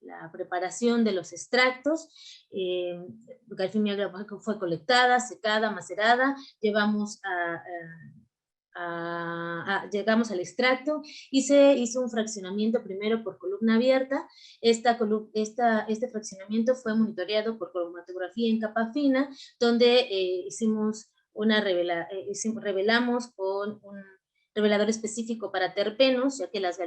la preparación de los extractos. Galfinia glauca fue colectada, secada, macerada, llegamos al extracto y se hizo un fraccionamiento primero por columna abierta. Este fraccionamiento fue monitoreado por cromatografía en capa fina, donde revelamos con un revelador específico para terpenos, ya que las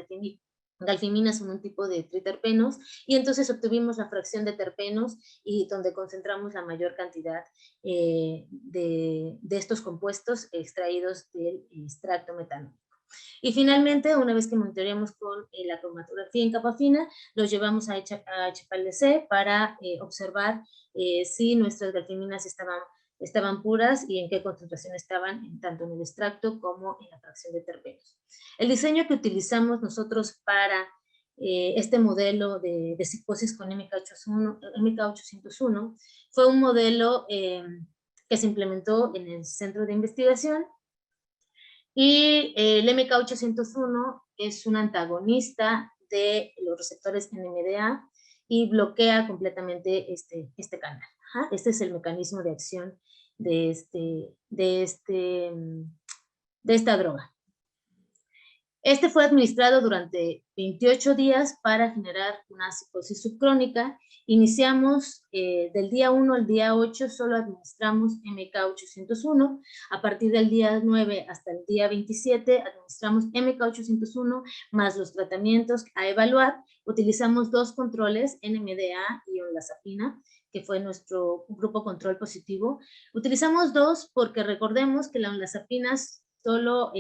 galfiminas son un tipo de triterpenos, y entonces obtuvimos la fracción de terpenos y donde concentramos la mayor cantidad de estos compuestos extraídos del extracto metanólico. Y finalmente, una vez que monitoreamos con la cromatografía en capa fina, los llevamos a HPLC para observar si nuestras galfiminas estaban puras y en qué concentración estaban, tanto en el extracto como en la fracción de terpenos. El diseño que utilizamos nosotros para este modelo de psicosis con MK801 fue un modelo que se implementó en el centro de investigación, y el MK801 es un antagonista de los receptores NMDA y bloquea completamente este canal. Este es el mecanismo de acción de esta droga. Este fue administrado durante 28 días para generar una psicosis subcrónica. Iniciamos del día 1 al día 8, solo administramos MK801. A partir del día 9 hasta el día 27, administramos MK801 más los tratamientos a evaluar. Utilizamos dos controles, NMDA y olanzapina, que fue nuestro grupo control positivo. Utilizamos dos porque recordemos que la olanzapina solo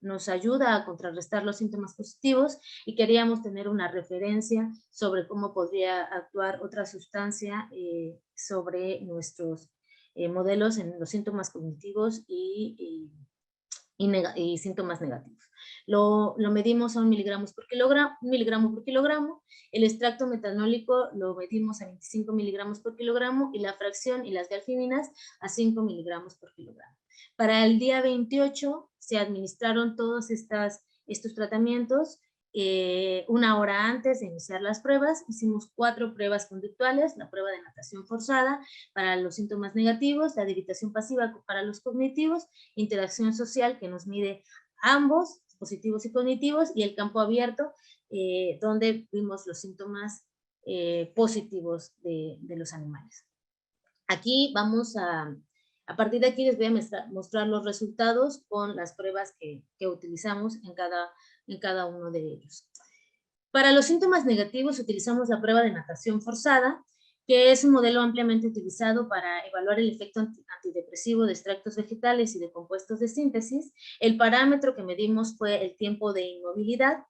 nos ayuda a contrarrestar los síntomas positivos y queríamos tener una referencia sobre cómo podría actuar otra sustancia sobre nuestros modelos en los síntomas cognitivos y síntomas negativos. Lo medimos a 1 miligramo por kilogramo, el extracto metanólico lo medimos a 25 miligramos por kilogramo y la fracción y las galfiminas a 5 miligramos por kilogramo. Para el día 28 se administraron todos estos tratamientos 1 hora antes de iniciar las pruebas. Hicimos 4 pruebas conductuales: la prueba de natación forzada para los síntomas negativos, la debilitación pasiva para los cognitivos, interacción social, que nos mide ambos, positivos y cognitivos, y el campo abierto, donde vimos los síntomas positivos de los animales. Aquí vamos a partir de aquí les voy a mostrar los resultados con las pruebas que utilizamos en cada uno de ellos. Para los síntomas negativos utilizamos la prueba de natación forzada, que es un modelo ampliamente utilizado para evaluar el efecto antidepresivo de extractos vegetales y de compuestos de síntesis. El parámetro que medimos fue el tiempo de inmovilidad,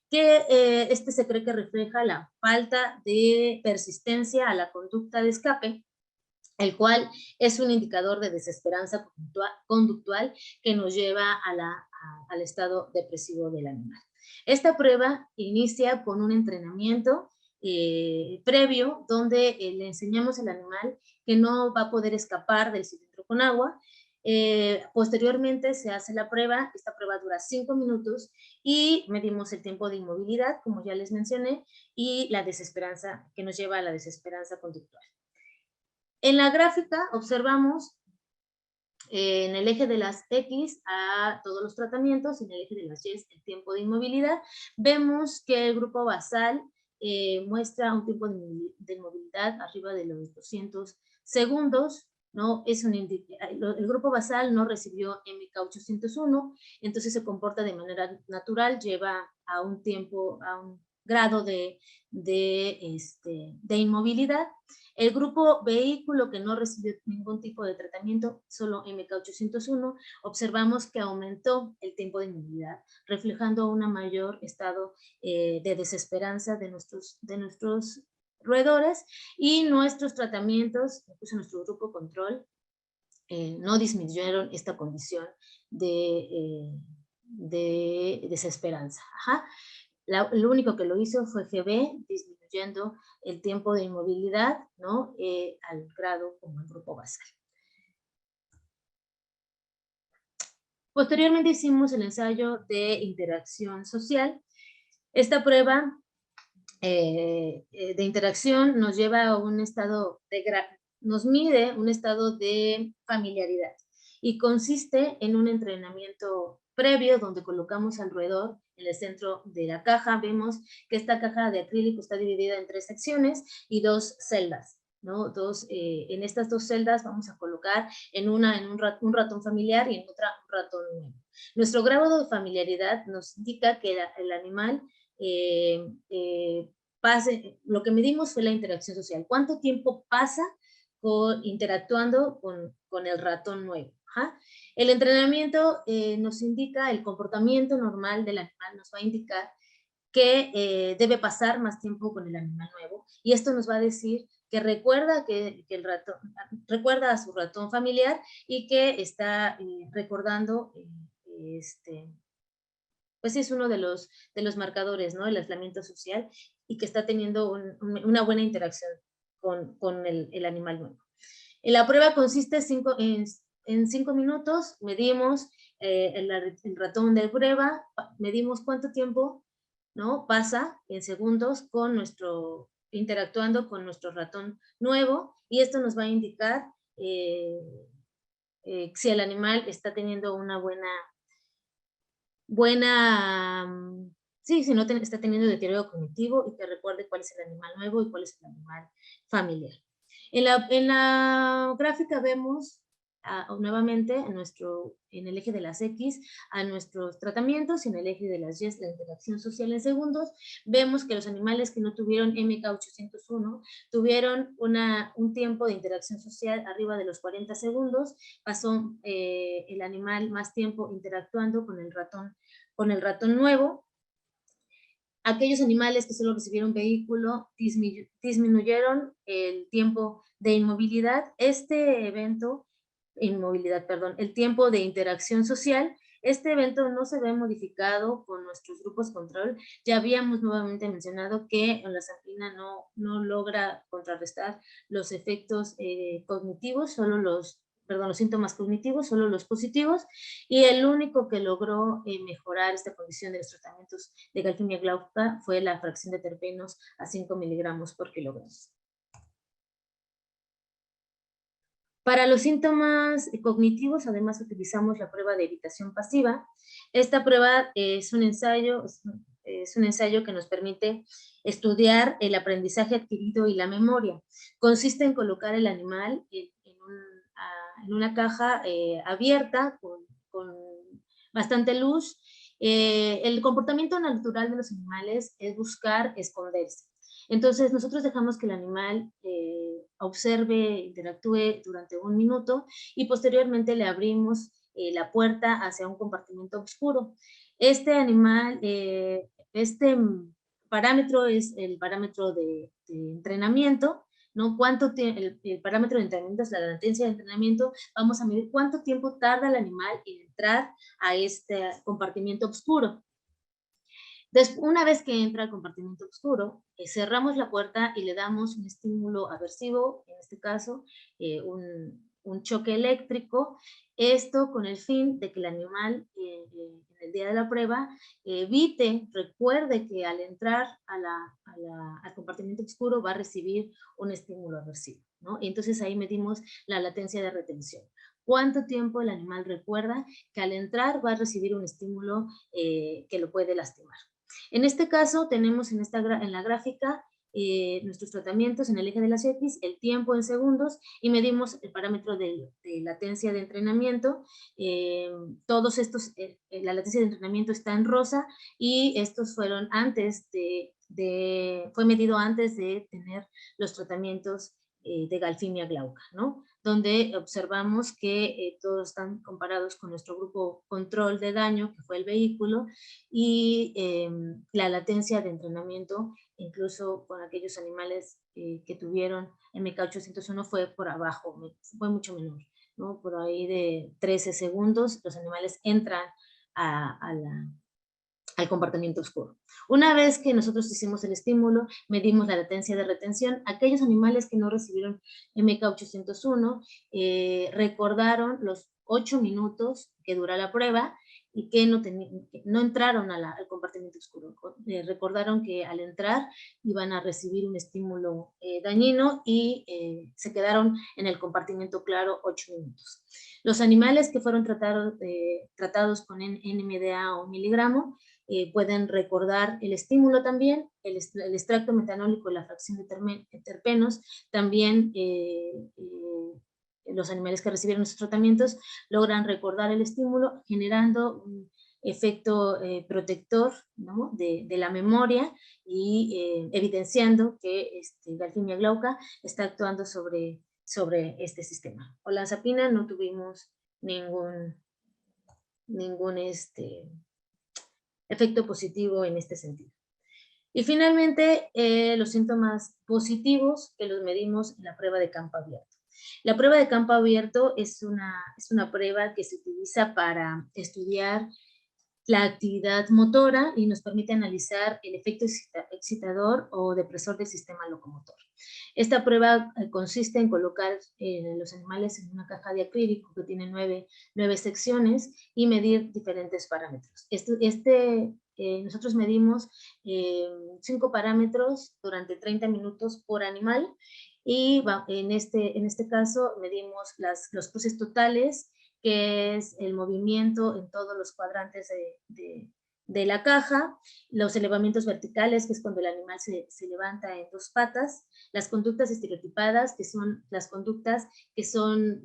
que se cree que refleja la falta de persistencia a la conducta de escape, el cual es un indicador de desesperanza conductual que nos lleva al estado depresivo del animal. Esta prueba inicia con un entrenamiento previo, donde le enseñamos al animal que no va a poder escapar del cilindro con agua. Posteriormente se hace la prueba. Esta prueba dura 5 minutos y medimos el tiempo de inmovilidad, como ya les mencioné, y la desesperanza, que nos lleva a la desesperanza conductual. En la gráfica observamos en el eje de las X a todos los tratamientos, en el eje de las Y el tiempo de inmovilidad. Vemos que el grupo basal muestra un tiempo de inmovilidad arriba de los 200 segundos, ¿no? El grupo basal no recibió MK801, entonces se comporta de manera natural, lleva a un grado de inmovilidad. El grupo vehículo, que no recibió ningún tipo de tratamiento, solo MK801, observamos que aumentó el tiempo de inmovilidad, reflejando un mayor estado de desesperanza de nuestros roedores, y nuestros tratamientos, incluso nuestro grupo control, no disminuyeron esta condición de desesperanza. Lo único que lo hizo fue GB, disminuyendo el tiempo de inmovilidad, ¿no? Al grado como el grupo basal. Posteriormente hicimos el ensayo de interacción social. Esta prueba de interacción nos lleva a un estado nos mide un estado de familiaridad, y consiste en un entrenamiento previo donde colocamos al roedor en el centro de la caja. Vemos que esta caja de acrílico está dividida en 3 secciones y 2 celdas, ¿no? En estas 2 celdas vamos a colocar en una un ratón familiar y en otra un ratón nuevo. Nuestro grado de familiaridad nos indica que el animal lo que medimos fue la interacción social. ¿Cuánto tiempo pasa interactuando con el ratón nuevo? El entrenamiento nos indica el comportamiento normal del animal, nos va a indicar que debe pasar más tiempo con el animal nuevo, y esto nos va a decir que recuerda el ratón, recuerda a su ratón familiar, y que está recordando pues es uno de los marcadores, ¿no? El aislamiento social, y que está teniendo una buena interacción con el animal nuevo. La prueba consiste en 5 minutos, medimos el ratón de prueba, medimos cuánto tiempo, ¿no? Pasa en segundos interactuando con nuestro ratón nuevo, y esto nos va a indicar si el animal está teniendo una si no está teniendo deterioro cognitivo, y que recuerde cuál es el animal nuevo y cuál es el animal familiar. En la gráfica vemos nuevamente en el eje de las X a nuestros tratamientos, y en el eje de las Y la interacción social en segundos. Vemos que los animales que no tuvieron MK801 tuvieron un tiempo de interacción social arriba de los 40 segundos. Pasó el animal más tiempo interactuando con el ratón nuevo. Aquellos animales que solo recibieron vehículo disminuyeron el tiempo de inmovilidad. El tiempo de interacción social, este evento no se ve modificado con nuestros grupos control. Ya habíamos nuevamente mencionado que la samplina no logra contrarrestar los efectos cognitivos, solo los los síntomas cognitivos, solo los positivos, y el único que logró mejorar esta condición de los tratamientos de galfimia glauca fue la fracción de terpenos a 5 miligramos por kilogramo. Para los síntomas cognitivos, además utilizamos la prueba de evitación pasiva. Esta prueba es un ensayo que nos permite estudiar el aprendizaje adquirido y la memoria. Consiste en colocar el animal en una caja abierta con bastante luz. El comportamiento natural de los animales es buscar esconderse. Entonces nosotros dejamos que el animal observe, interactúe durante 1 minuto y posteriormente le abrimos la puerta hacia un compartimento oscuro. Este animal, este parámetro es el parámetro de entrenamiento, ¿no? El parámetro de entrenamiento es la latencia de entrenamiento. Vamos a medir cuánto tiempo tarda el animal en entrar a este compartimiento oscuro. Una vez que entra al compartimento oscuro, cerramos la puerta y le damos un estímulo aversivo, en este caso un choque eléctrico, esto con el fin de que el animal en el día de la prueba recuerde que al entrar al compartimento oscuro va a recibir un estímulo aversivo, ¿no? Y entonces ahí medimos la latencia de retención. ¿Cuánto tiempo el animal recuerda que al entrar va a recibir un estímulo que lo puede lastimar? En este caso tenemos en la gráfica nuestros tratamientos en el eje de las X, el tiempo en segundos, y medimos el parámetro de latencia de entrenamiento. Todos estos, la latencia de entrenamiento está en rosa, y estos fueron fue medido antes de tener los tratamientos de galfimia glauca, ¿no? Donde observamos que todos están comparados con nuestro grupo control de daño, que fue el vehículo, y la latencia de entrenamiento, incluso con aquellos animales que tuvieron MK801, fue por abajo, fue mucho menor, ¿no? Por ahí de 13 segundos, los animales entran al compartimiento oscuro. Una vez que nosotros hicimos el estímulo, medimos la latencia de retención. Aquellos animales que no recibieron MK801 recordaron los 8 minutos que dura la prueba y que no entraron al compartimento oscuro. Recordaron que al entrar iban a recibir un estímulo dañino y se quedaron en el compartimento claro 8 minutos. Los animales que fueron tratados con NMDA o miligramo pueden recordar el estímulo también, el extracto metanólico y la fracción de terpenos. También los animales que recibieron estos tratamientos logran recordar el estímulo, generando un efecto protector, ¿no? de la memoria, y evidenciando que galfimia glauca está actuando sobre este sistema. Olanzapina no tuvimos ningún efecto positivo en este sentido. Y finalmente, los síntomas positivos que los medimos en la prueba de campo abierto. La prueba de campo abierto es una prueba que se utiliza para estudiar la actividad motora y nos permite analizar el efecto excitador o depresor del sistema locomotor. Esta prueba consiste en colocar los animales en una caja de acrílico que tiene 9 secciones y medir diferentes parámetros. Nosotros medimos 5 parámetros durante 30 minutos por animal, y en este caso medimos los cruces totales, que es el movimiento en todos los cuadrantes de la caja, los elevamientos verticales, que es cuando el animal se levanta en 2 patas, las conductas estereotipadas, que son las conductas que son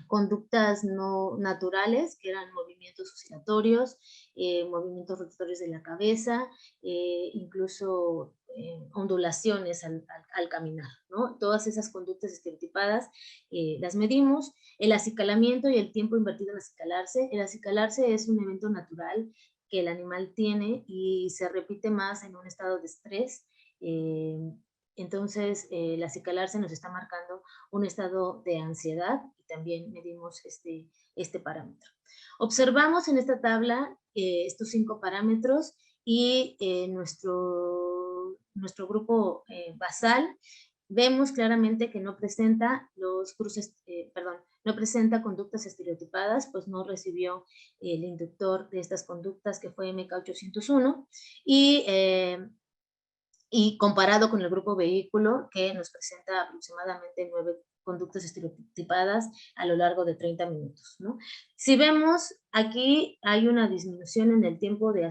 conductas no naturales, que eran movimientos oscilatorios, movimientos rotatorios de la cabeza, incluso ondulaciones al caminar, ¿no? Todas esas conductas estereotipadas las medimos. El acicalamiento y el tiempo invertido en acicalarse. El acicalarse es un evento natural que el animal tiene y se repite más en un estado de estrés. Entonces, el acicalarse nos está marcando un estado de ansiedad, y también medimos este parámetro. Observamos en esta tabla estos 5 parámetros, y nuestro grupo basal vemos claramente que no presenta no presenta conductas estereotipadas, pues no recibió el inductor de estas conductas que fue MK801 y comparado con el grupo vehículo que nos presenta aproximadamente 9 conductas estereotipadas a lo largo de 30 minutos, ¿no? Si vemos, aquí hay una disminución en el tiempo de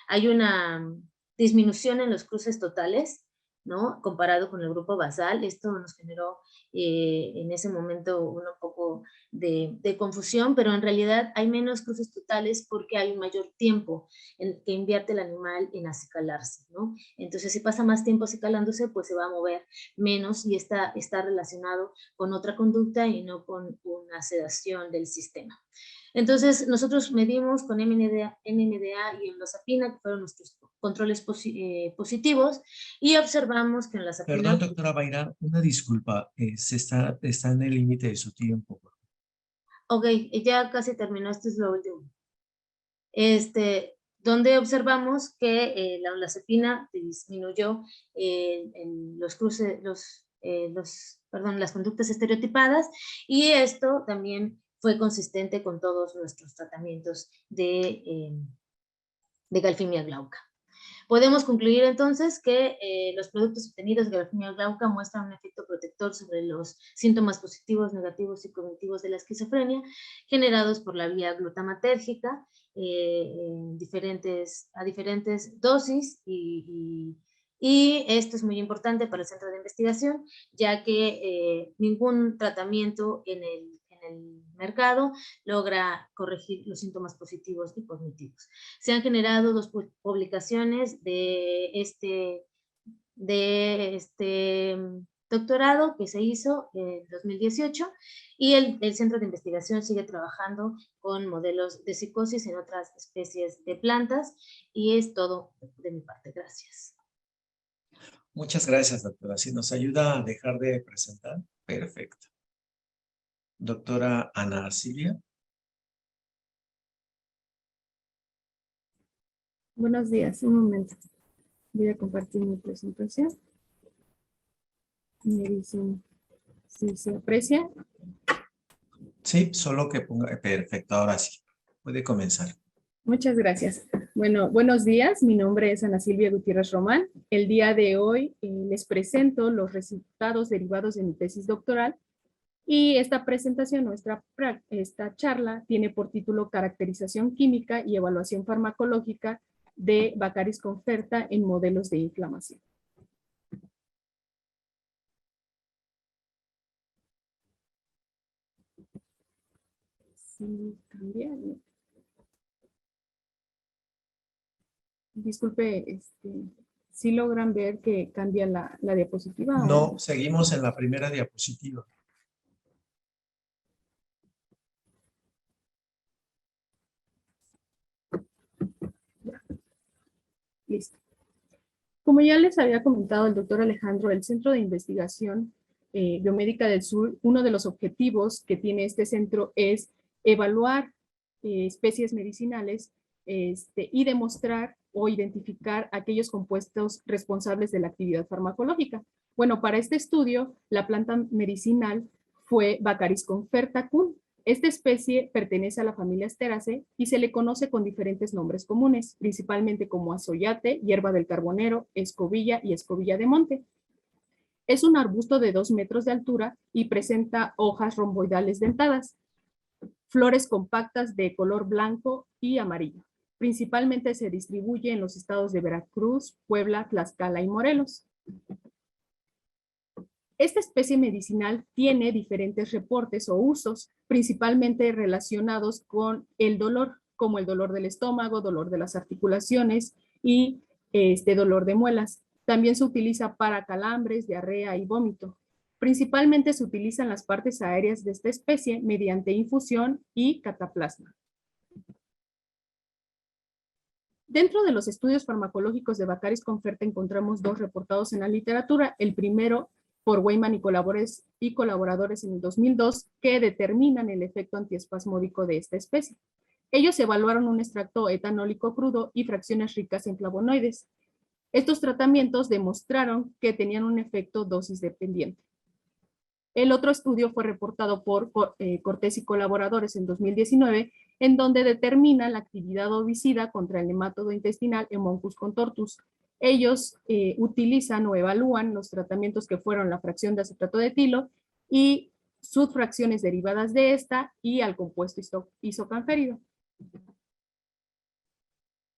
hay una disminución en los cruces totales, ¿no? Comparado con el grupo basal. Esto nos generó en ese momento un poco de confusión, pero en realidad hay menos cruces totales porque hay un mayor tiempo en que invierte el animal en acicalarse, ¿no? Entonces, si pasa más tiempo acicalándose, pues se va a mover menos y está relacionado con otra conducta y no con una sedación del sistema. Entonces, nosotros medimos con NMDA y enlozapina, que fueron nuestros controles positivos, y observamos que en la sapina... Perdón, doctora Bayrán, una disculpa, está en el límite de su tiempo. Ok, ya casi terminó, esto es lo último. Donde observamos que la enlozapina disminuyó en los cruces, las conductas estereotipadas, y esto también fue consistente con todos nuestros tratamientos de Galfimia glauca. Podemos concluir entonces que los productos obtenidos de Galfimia glauca muestran un efecto protector sobre los síntomas positivos, negativos y cognitivos de la esquizofrenia generados por la vía glutamatérgica a diferentes dosis y esto es muy importante para el centro de investigación, ya que ningún tratamiento en el mercado logra corregir los síntomas positivos y cognitivos. Se han generado 2 publicaciones de este doctorado que se hizo en 2018 y el centro de investigación sigue trabajando con modelos de psicosis en otras especies de plantas y es todo de mi parte. Gracias. Muchas gracias, doctora. Si nos ayuda a dejar de presentar, perfecto. Doctora Ana Silvia. Buenos días, un momento. Voy a compartir mi presentación. Me dicen si se aprecia. Sí, solo que ponga, perfecto, ahora sí. Puede comenzar. Muchas gracias. Bueno, buenos días. Mi nombre es Ana Silvia Gutiérrez Román. El día de hoy les presento los resultados derivados de mi tesis doctoral y esta presentación, esta charla, tiene por título Caracterización química y evaluación farmacológica de Bacardis conferta en modelos de inflamación. Sí, cambiar. Disculpe, ¿sí logran ver que cambia la diapositiva? No, ¿o? seguimos en la primera diapositiva. Listo. Como ya les había comentado el doctor Alejandro, el Centro de Investigación Biomédica del Sur, uno de los objetivos que tiene este centro es evaluar especies medicinales y demostrar o identificar aquellos compuestos responsables de la actividad farmacológica. Bueno, para este estudio, la planta medicinal fue Bacardis conferta Kun. Esta especie pertenece a la familia Asteraceae y se le conoce con diferentes nombres comunes, principalmente como azoyate, hierba del carbonero, escobilla y escobilla de monte. Es un arbusto de 2 metros de altura y presenta hojas romboidales dentadas, flores compactas de color blanco y amarillo. Principalmente se distribuye en los estados de Veracruz, Puebla, Tlaxcala y Morelos. Esta especie medicinal tiene diferentes reportes o usos, principalmente relacionados con el dolor, como el dolor del estómago, dolor de las articulaciones y dolor de muelas. También se utiliza para calambres, diarrea y vómito. Principalmente se utilizan las partes aéreas de esta especie mediante infusión y cataplasma. Dentro de los estudios farmacológicos de Bacardis conferta encontramos 2 reportados en la literatura. El primero por Weyman y colaboradores en el 2002, que determinan el efecto antiespasmódico de esta especie. Ellos evaluaron un extracto etanólico crudo y fracciones ricas en flavonoides. Estos tratamientos demostraron que tenían un efecto dosis dependiente. El otro estudio fue reportado por Cortés y colaboradores en 2019, en donde determina la actividad ovicida contra el nematodo intestinal Haemonchus contortus. Ellos utilizan o evalúan los tratamientos que fueron la fracción de acetato de etilo y sus fracciones derivadas de esta y al compuesto isocanférido.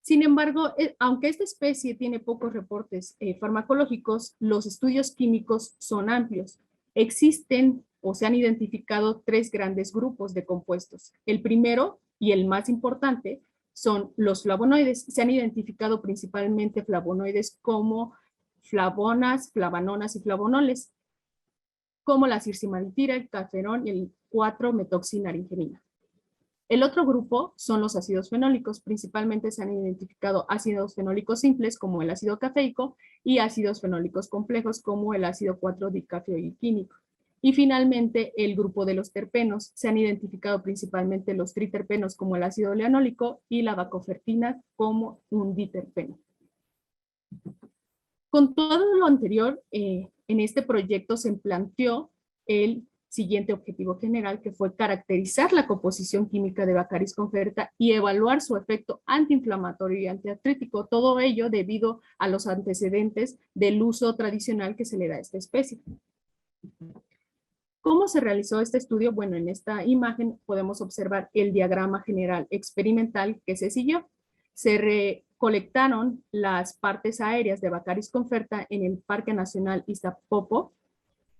Sin embargo, aunque esta especie tiene pocos reportes farmacológicos, los estudios químicos son amplios. Existen o se han identificado 3 grandes grupos de compuestos. El primero y el más importante son los flavonoides. Se han identificado principalmente flavonoides como flavonas, flavanonas y flavonoles, como la circimaritira, el calferón y el 4-metoxinaringenina. El otro grupo son los ácidos fenólicos. Principalmente se han identificado ácidos fenólicos simples como el ácido cafeico y ácidos fenólicos complejos como el ácido 4-dicafeoilquínico. Y finalmente el grupo de los terpenos. Se han identificado principalmente los triterpenos como el ácido leanólico y la bacofertina como un diterpeno. Con todo lo anterior, en este proyecto se planteó el siguiente objetivo general, que fue caracterizar la composición química de Baccharis conferta y evaluar su efecto antiinflamatorio y antiartrítico, todo ello debido a los antecedentes del uso tradicional que se le da a esta especie. ¿Cómo se realizó este estudio? Bueno, en esta imagen podemos observar el diagrama general experimental que se siguió. Se recolectaron las partes aéreas de Baccharis conferta en el Parque Nacional Iztapopo.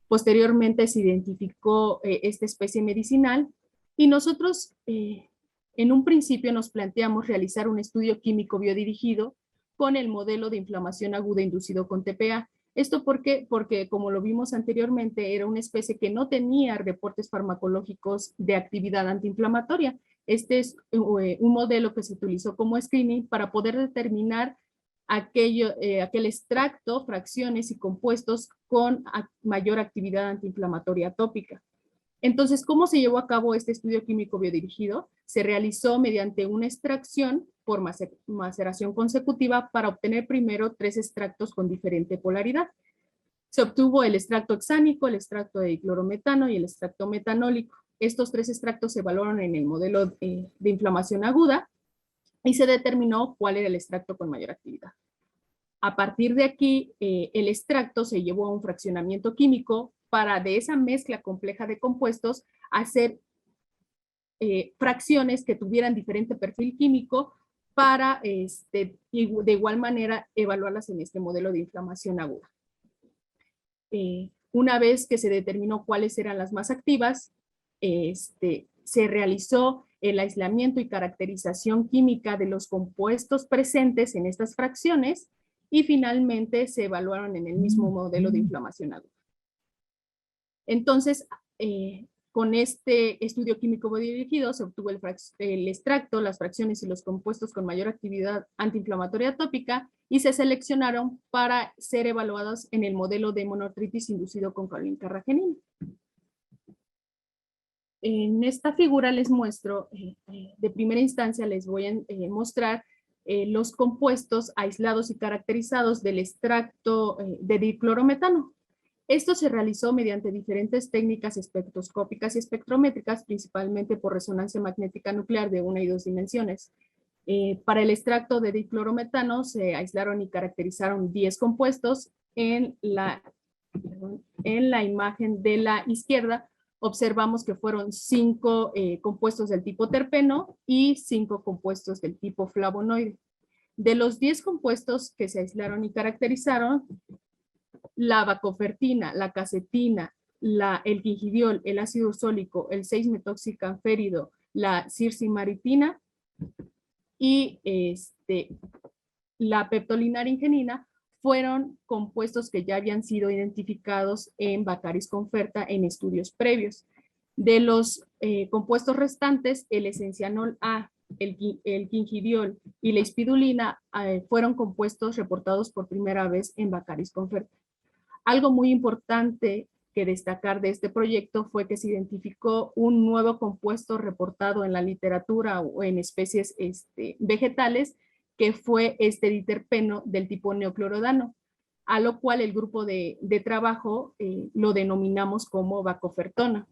Posteriormente se identificó esta especie medicinal y nosotros en un principio nos planteamos realizar un estudio químico biodirigido con el modelo de inflamación aguda inducido con TPA. ¿Esto por qué? Porque como lo vimos anteriormente, era una especie que no tenía reportes farmacológicos de actividad antiinflamatoria. Este es un modelo que se utilizó como screening para poder determinar aquel extracto, fracciones y compuestos con mayor actividad antiinflamatoria tópica. Entonces, ¿cómo se llevó a cabo este estudio químico biodirigido? Se realizó mediante una extracción por maceración consecutiva para obtener primero 3 extractos con diferente polaridad. Se obtuvo el extracto hexánico, el extracto de diclorometano y el extracto metanólico. Estos 3 extractos se evaluaron en el modelo de inflamación aguda y se determinó cuál era el extracto con mayor actividad. A partir de aquí, el extracto se llevó a un fraccionamiento químico para de esa mezcla compleja de compuestos hacer fracciones que tuvieran diferente perfil químico para de igual manera evaluarlas en este modelo de inflamación aguda. Una vez que se determinó cuáles eran las más activas, se realizó el aislamiento y caracterización química de los compuestos presentes en estas fracciones y finalmente se evaluaron en el mismo modelo de inflamación aguda. Entonces, con este estudio químico biodirigido se obtuvo el extracto, las fracciones y los compuestos con mayor actividad antiinflamatoria tópica y se seleccionaron para ser evaluados en el modelo de monoartritis inducido con caolincarragenina. En esta figura les muestro, de primera instancia les voy a mostrar los compuestos aislados y caracterizados del extracto de diclorometano. Esto se realizó mediante diferentes técnicas espectroscópicas y espectrométricas, principalmente por resonancia magnética nuclear de 1 y 2 dimensiones. Para el extracto de diclorometano se aislaron y caracterizaron 10 compuestos. En la imagen de la izquierda observamos que fueron 5 compuestos del tipo terpeno y 5 compuestos del tipo flavonoide. De los 10 compuestos que se aislaron y caracterizaron, la bacofertina, la casetina, el gingidiol, el ácido ursólico, el 6-metoxicamférido, la circimaritina y la peptolinaringenina fueron compuestos que ya habían sido identificados en Baccharis conferta en estudios previos. De los compuestos restantes, el esencianol A, el gingidiol y la ispidulina fueron compuestos reportados por primera vez en Baccharis conferta. Algo muy importante que destacar de este proyecto fue que se identificó un nuevo compuesto reportado en la literatura o en especies vegetales que fue este diterpeno del tipo neoclorodano, a lo cual el grupo de trabajo lo denominamos como bacofertona.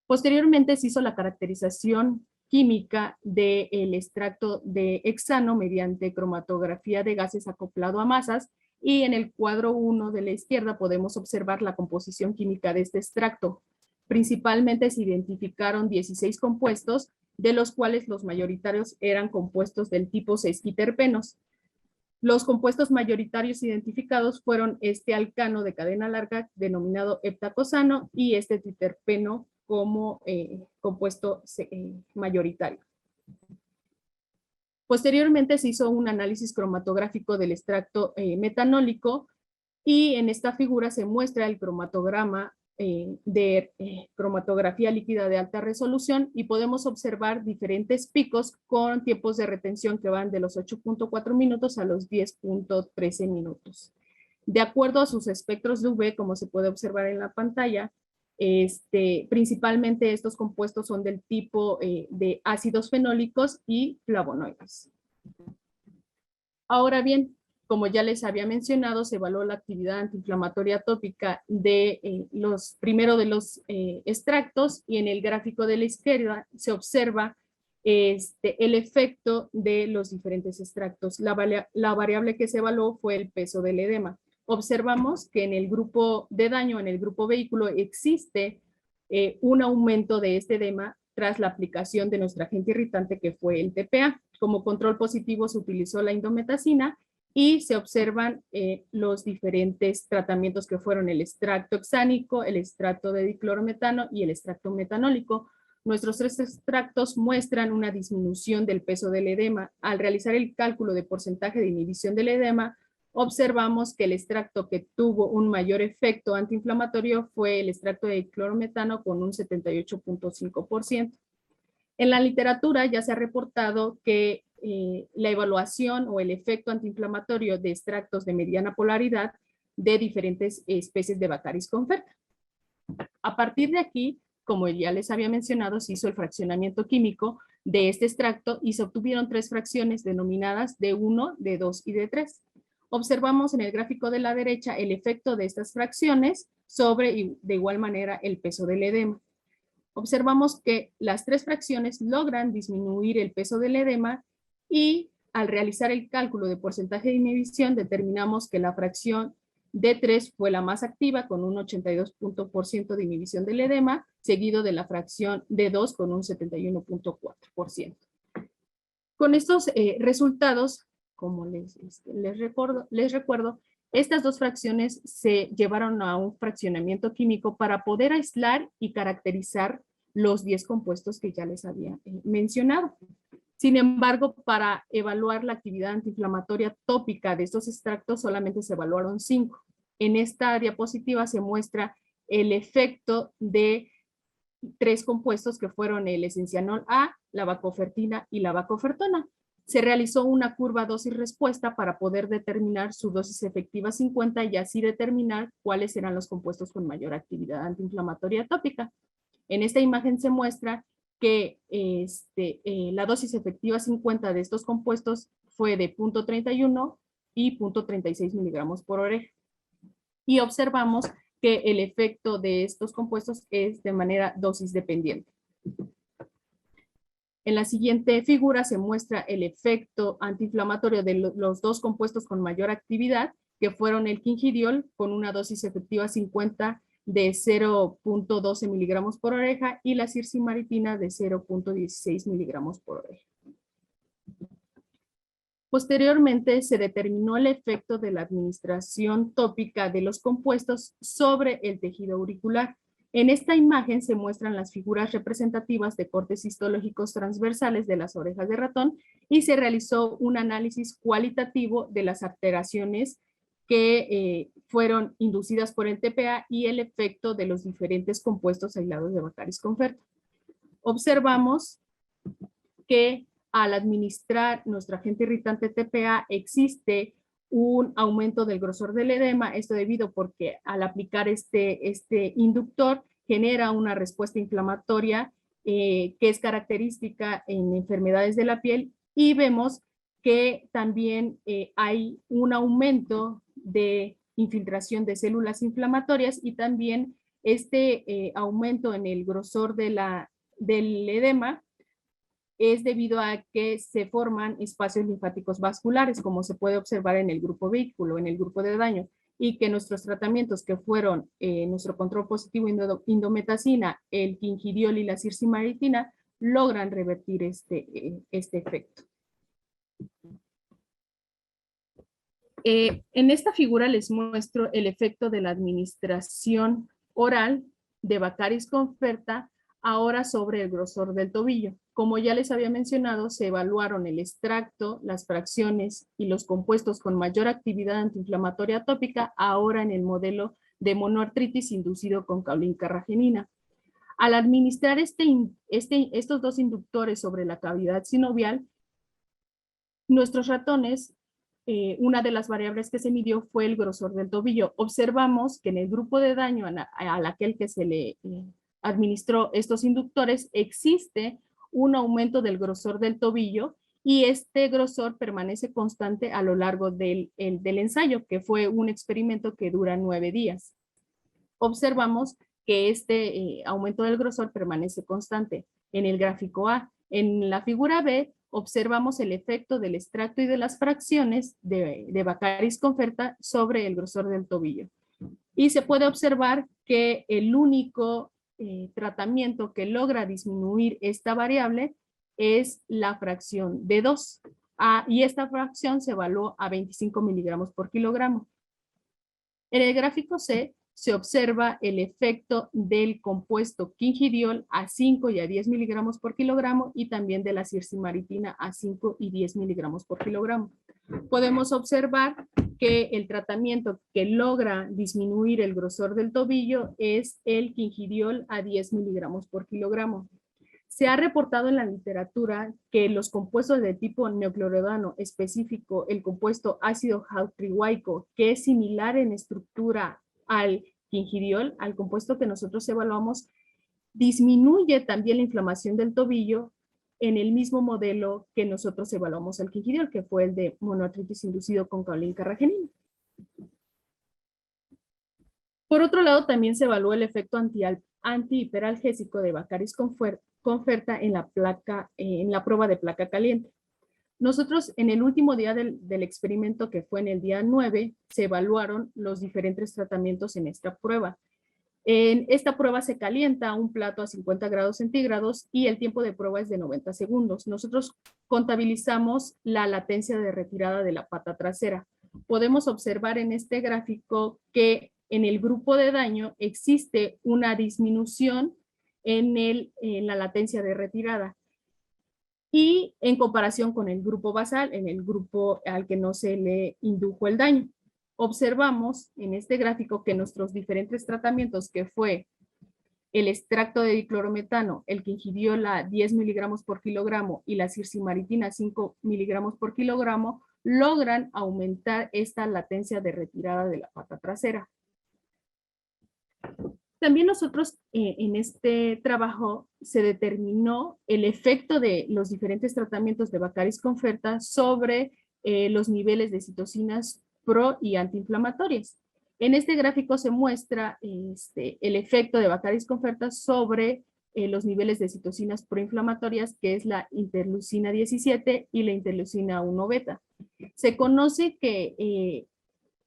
Posteriormente se hizo la caracterización química del extracto de hexano mediante cromatografía de gases acoplado a masas, y en el cuadro 1 de la izquierda podemos observar la composición química de este extracto. Principalmente se identificaron 16 compuestos, de los cuales los mayoritarios eran compuestos del tipo sesquiterpenos. Los compuestos mayoritarios identificados fueron este alcano de cadena larga denominado heptacosano y este triterpeno como compuesto mayoritario. Posteriormente se hizo un análisis cromatográfico del extracto metanólico, y en esta figura se muestra el cromatograma de cromatografía líquida de alta resolución, y podemos observar diferentes picos con tiempos de retención que van de los 8.4 minutos a los 10.13 minutos. De acuerdo a sus espectros de UV, como se puede observar en la pantalla, principalmente estos compuestos son del tipo de ácidos fenólicos y flavonoides. Ahora bien, como ya les había mencionado, se evaluó la actividad antiinflamatoria tópica de primero de los extractos, y en el gráfico de la izquierda se observa el efecto de los diferentes extractos. La variable que se evaluó fue el peso del edema. Observamos que en el grupo de daño, en el grupo vehículo, existe un aumento de este edema tras la aplicación de nuestro agente irritante, que fue el TPA. Como control positivo se utilizó la indometacina, y se observan los diferentes tratamientos que fueron el extracto hexánico, el extracto de diclorometano y el extracto metanólico. Nuestros tres extractos muestran una disminución del peso del edema. Al realizar el cálculo de porcentaje de inhibición del edema, observamos que el extracto que tuvo un mayor efecto antiinflamatorio fue el extracto de diclorometano con un 78.5%. En la literatura ya se ha reportado que la evaluación o el efecto antiinflamatorio de extractos de mediana polaridad de diferentes especies de Baccharis conferta. A partir de aquí, como ya les había mencionado, se hizo el fraccionamiento químico de este extracto y se obtuvieron 3 fracciones denominadas de 1, de 2 y de 3. Observamos en el gráfico de la derecha el efecto de estas fracciones sobre, de igual manera, el peso del edema. Observamos que las 3 fracciones logran disminuir el peso del edema, y al realizar el cálculo de porcentaje de inhibición determinamos que la fracción D3 fue la más activa con un 82% de inhibición del edema, seguido de la fracción D2 con un 71.4%. Con estos resultados, como les recuerdo, estas 2 fracciones se llevaron a un fraccionamiento químico para poder aislar y caracterizar los 10 compuestos que ya les había mencionado. Sin embargo, para evaluar la actividad antiinflamatoria tópica de estos extractos solamente se evaluaron 5. En esta diapositiva se muestra el efecto de 3 compuestos que fueron el esencianol A, la bacofertina y la bacofertona. Se realizó una curva dosis-respuesta para poder determinar su dosis efectiva 50 y así determinar cuáles eran los compuestos con mayor actividad antiinflamatoria tópica. En esta imagen se muestra que la dosis efectiva 50 de estos compuestos fue de 0.31 y 0.36 miligramos por oreja. Y observamos que el efecto de estos compuestos es de manera dosis dependiente. En la siguiente figura se muestra el efecto antiinflamatorio de los 2 compuestos con mayor actividad, que fueron el quingidiol con una dosis efectiva 50 de 0.12 miligramos por oreja y la circimaritina de 0.16 miligramos por oreja. Posteriormente se determinó el efecto de la administración tópica de los compuestos sobre el tejido auricular. En esta imagen se muestran las figuras representativas de cortes histológicos transversales de las orejas de ratón, y se realizó un análisis cualitativo de las alteraciones que fueron inducidas por el TPA y el efecto de los diferentes compuestos aislados de Baccharis conferta. Observamos que al administrar nuestro agente irritante TPA existe un aumento del grosor del edema, esto debido porque al aplicar este inductor genera una respuesta inflamatoria que es característica en enfermedades de la piel, y vemos que también hay un aumento de infiltración de células inflamatorias y también este aumento en el grosor del edema es debido a que se forman espacios linfáticos vasculares, como se puede observar en el grupo vehículo, en el grupo de daño, y que nuestros tratamientos que fueron nuestro control positivo indometacina, el quingidiol y la circimaritina logran revertir este efecto. En esta figura les muestro el efecto de la administración oral de Bacardis Conferta ahora sobre el grosor del tobillo. Como ya les había mencionado, se evaluaron el extracto, las fracciones y los compuestos con mayor actividad antiinflamatoria atópica ahora en el modelo de monoartritis inducido con caulincarragenina. Al administrar estos dos inductores sobre la cavidad sinovial, nuestros ratones, una de las variables que se midió fue el grosor del tobillo. Observamos que en el grupo de daño a aquel que se le administró estos inductores existe un aumento del grosor del tobillo y este grosor permanece constante a lo largo del ensayo, que fue un experimento que dura 9 días. Observamos que este aumento del grosor permanece constante en el gráfico A. En la figura B observamos el efecto del extracto y de las fracciones de Bacardis Conferta sobre el grosor del tobillo. Y se puede observar que el único tratamiento que logra disminuir esta variable es la fracción de 2. Y esta fracción se evaluó a 25 miligramos por kilogramo. En el gráfico C se observa el efecto del compuesto quingidiol a 5 y a 10 miligramos por kilogramo y también de la circimaritina a 5 y 10 miligramos por kilogramo. Podemos observar que el tratamiento que logra disminuir el grosor del tobillo es el quingidiol a 10 miligramos por kilogramo. Se ha reportado en la literatura que los compuestos de tipo neocloridano específico, el compuesto ácido jaltrihuaico, que es similar en estructura al quingidiol, al compuesto que nosotros evaluamos, disminuye también la inflamación del tobillo en el mismo modelo que nosotros evaluamos al quingidiol, que fue el de monoartritis inducido con caulincarragenina. Por otro lado, también se evaluó el efecto antihiperalgésico de Bacardis Conferta en la prueba de placa caliente. Nosotros en el último día del experimento, que fue en el día 9, se evaluaron los diferentes tratamientos en esta prueba. En esta prueba se calienta un plato a 50 grados centígrados y el tiempo de prueba es de 90 segundos. Nosotros contabilizamos la latencia de retirada de la pata trasera. Podemos observar en este gráfico que en el grupo de daño existe una disminución en la latencia de retirada. Y en comparación con el grupo basal, en el grupo al que no se le indujo el daño. Observamos en este gráfico que nuestros diferentes tratamientos, que fue el extracto de diclorometano, el quingidiol a 10 miligramos por kilogramo y la circimaritina a 5 miligramos por kilogramo, logran aumentar esta latencia de retirada de la pata trasera. También nosotros en este trabajo se determinó el efecto de los diferentes tratamientos de Bacardis Conferta sobre los niveles de citocinas pro y antiinflamatorias. En este gráfico se muestra el efecto de Bacardis Conferta sobre los niveles de citocinas proinflamatorias, que es la interleucina 17 y la interleucina 1 beta. Se conoce que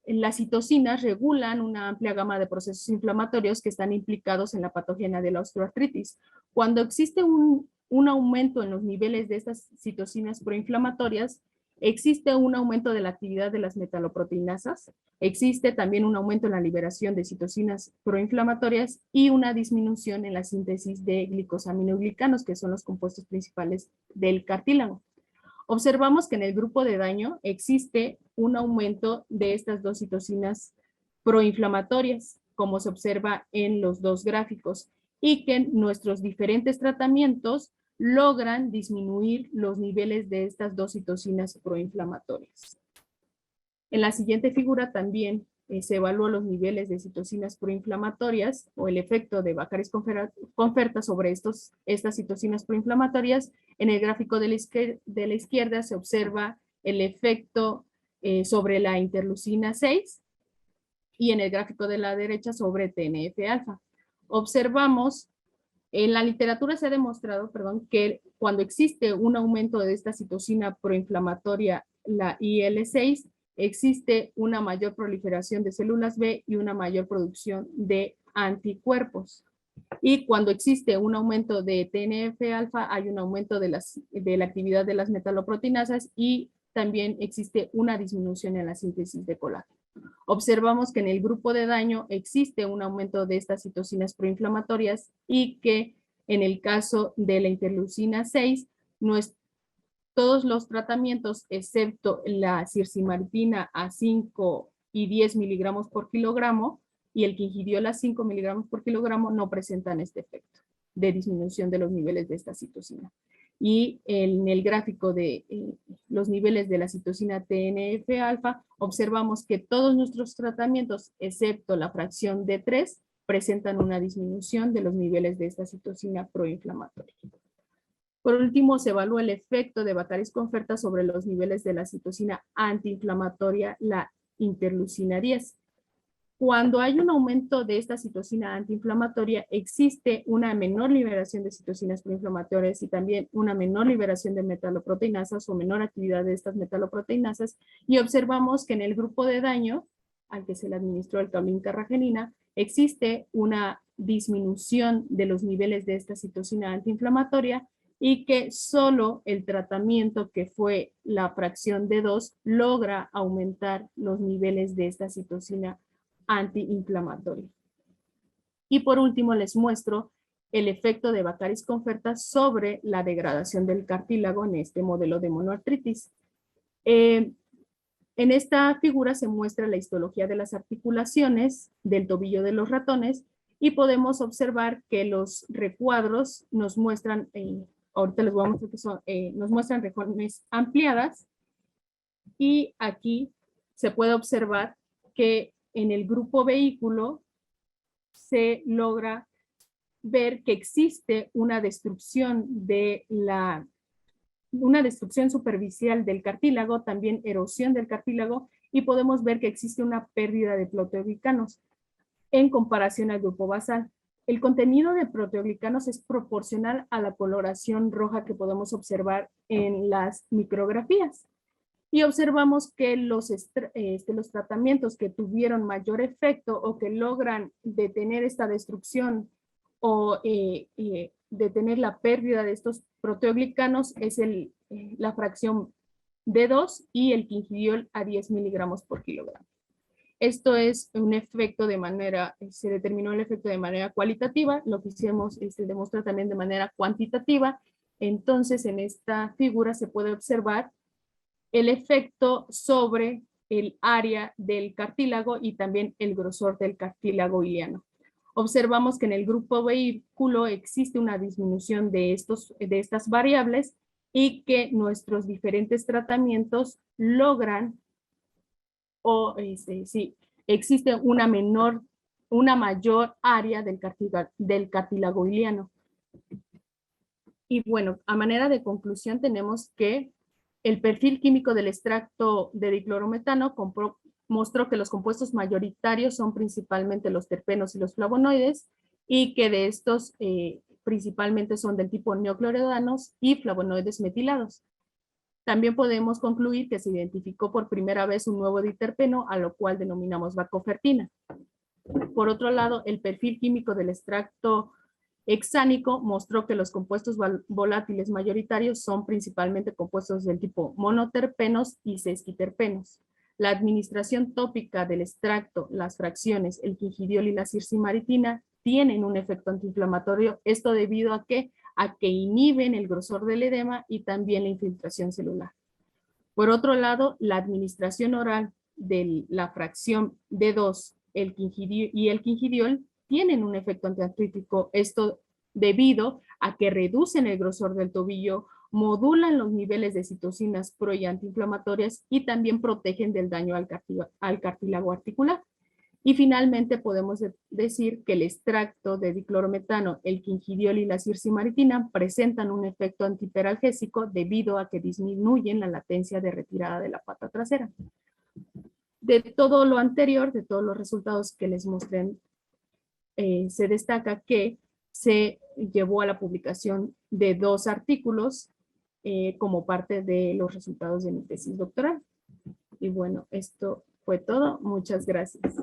las citocinas regulan una amplia gama de procesos inflamatorios que están implicados en la patogenia de la osteoartritis. Cuando existe un aumento en los niveles de estas citocinas proinflamatorias, existe un aumento de la actividad de las metaloproteinasas, existe también un aumento en la liberación de citocinas proinflamatorias y una disminución en la síntesis de glicosaminoglicanos, que son los compuestos principales del cartílago. Observamos que en el grupo de daño existe un aumento de estas dos citocinas proinflamatorias, como se observa en los dos gráficos, y que nuestros diferentes tratamientos logran disminuir los niveles de estas dos citocinas proinflamatorias. En la siguiente figura también se evaluó los niveles de citocinas proinflamatorias o el efecto de Bacardís conferta sobre estas citocinas proinflamatorias. En el gráfico de la izquierda se observa el efecto sobre la interleucina 6 y en el gráfico de la derecha sobre TNF-alfa. Observamos, en la literatura se ha demostrado, que cuando existe un aumento de esta citocina proinflamatoria, la IL-6, existe una mayor proliferación de células B y una mayor producción de anticuerpos. Y cuando existe un aumento de TNF-alfa, hay un aumento de la actividad de las metaloproteinasas y también existe una disminución en la síntesis de colágeno. Observamos que en el grupo de daño existe un aumento de estas citocinas proinflamatorias y que en el caso de la interleucina 6, todos los tratamientos, excepto la circimaritina a 5 y 10 miligramos por kilogramo y el quingidiol a 5 miligramos por kilogramo, no presentan este efecto de disminución de los niveles de esta citocina. Y en el gráfico de los niveles de la citocina TNF-alfa, observamos que todos nuestros tratamientos, excepto la fracción D3, presentan una disminución de los niveles de esta citocina proinflamatoria. Por último, se evalúa el efecto de Bacardís conferta sobre los niveles de la citocina antiinflamatoria, la interleucina 10. Cuando hay un aumento de esta citocina antiinflamatoria, existe una menor liberación de citocinas proinflamatorias y también una menor liberación de metaloproteinasas o menor actividad de estas metaloproteinasas, y observamos que en el grupo de daño, al que se le administró el caolín carragenina, existe una disminución de los niveles de esta citocina antiinflamatoria y que solo el tratamiento que fue la fracción D2 logra aumentar los niveles de esta citocina antiinflamatoria. Y por último les muestro el efecto de Bacardís conferta sobre la degradación del cartílago en este modelo de monoartritis. En esta figura se muestra la histología de las articulaciones del tobillo de los ratones y podemos observar que los recuadros nos muestran, ahorita les voy a mostrar que son, nos muestran regiones ampliadas y aquí se puede observar que en el grupo vehículo se logra ver que existe una destrucción superficial del cartílago, también erosión del cartílago, y podemos ver que existe una pérdida de proteoglicanos en comparación al grupo basal. El contenido de proteoglicanos es proporcional a la coloración roja que podemos observar en las micrografías. Y observamos que los tratamientos que tuvieron mayor efecto o que logran detener esta destrucción o detener la pérdida de estos proteoglicanos es la fracción D2 y el quingidiol a 10 miligramos por kilogramo. Esto es un efecto se determinó el efecto de manera cualitativa, lo que hicimos demostrar también de manera cuantitativa. Entonces en esta figura se puede observar el efecto sobre el área del cartílago y también el grosor del cartílago iliano. Observamos que en el grupo vehículo existe una disminución de estas variables y que nuestros diferentes tratamientos logran, existe una mayor área del cartílago iliano. Y bueno, a manera de conclusión tenemos que el perfil químico del extracto de diclorometano mostró que los compuestos mayoritarios son principalmente los terpenos y los flavonoides y que de estos principalmente son del tipo neocloredanos y flavonoides metilados. También podemos concluir que se identificó por primera vez un nuevo diterpeno, a lo cual denominamos bacofertina. Por otro lado, el perfil químico del extracto hexánico mostró que los compuestos volátiles mayoritarios son principalmente compuestos del tipo monoterpenos y sesquiterpenos. La administración tópica del extracto, las fracciones, el quingidiol y la circimaritina tienen un efecto antiinflamatorio, esto debido a que inhiben el grosor del edema y también la infiltración celular. Por otro lado, la administración oral de la fracción D2 y el quingidiol tienen un efecto antiartrítico, esto debido a que reducen el grosor del tobillo, modulan los niveles de citocinas pro y antiinflamatorias y también protegen del daño al cartílago articular. Y finalmente podemos decir que el extracto de diclorometano, el quingidiol y la circimaritina presentan un efecto antiperalgésico debido a que disminuyen la latencia de retirada de la pata trasera. De todo lo anterior, de todos los resultados que les mostré, se destaca que se llevó a la publicación de 2 artículos como parte de los resultados de mi tesis doctoral. Y bueno, esto fue todo. Muchas gracias.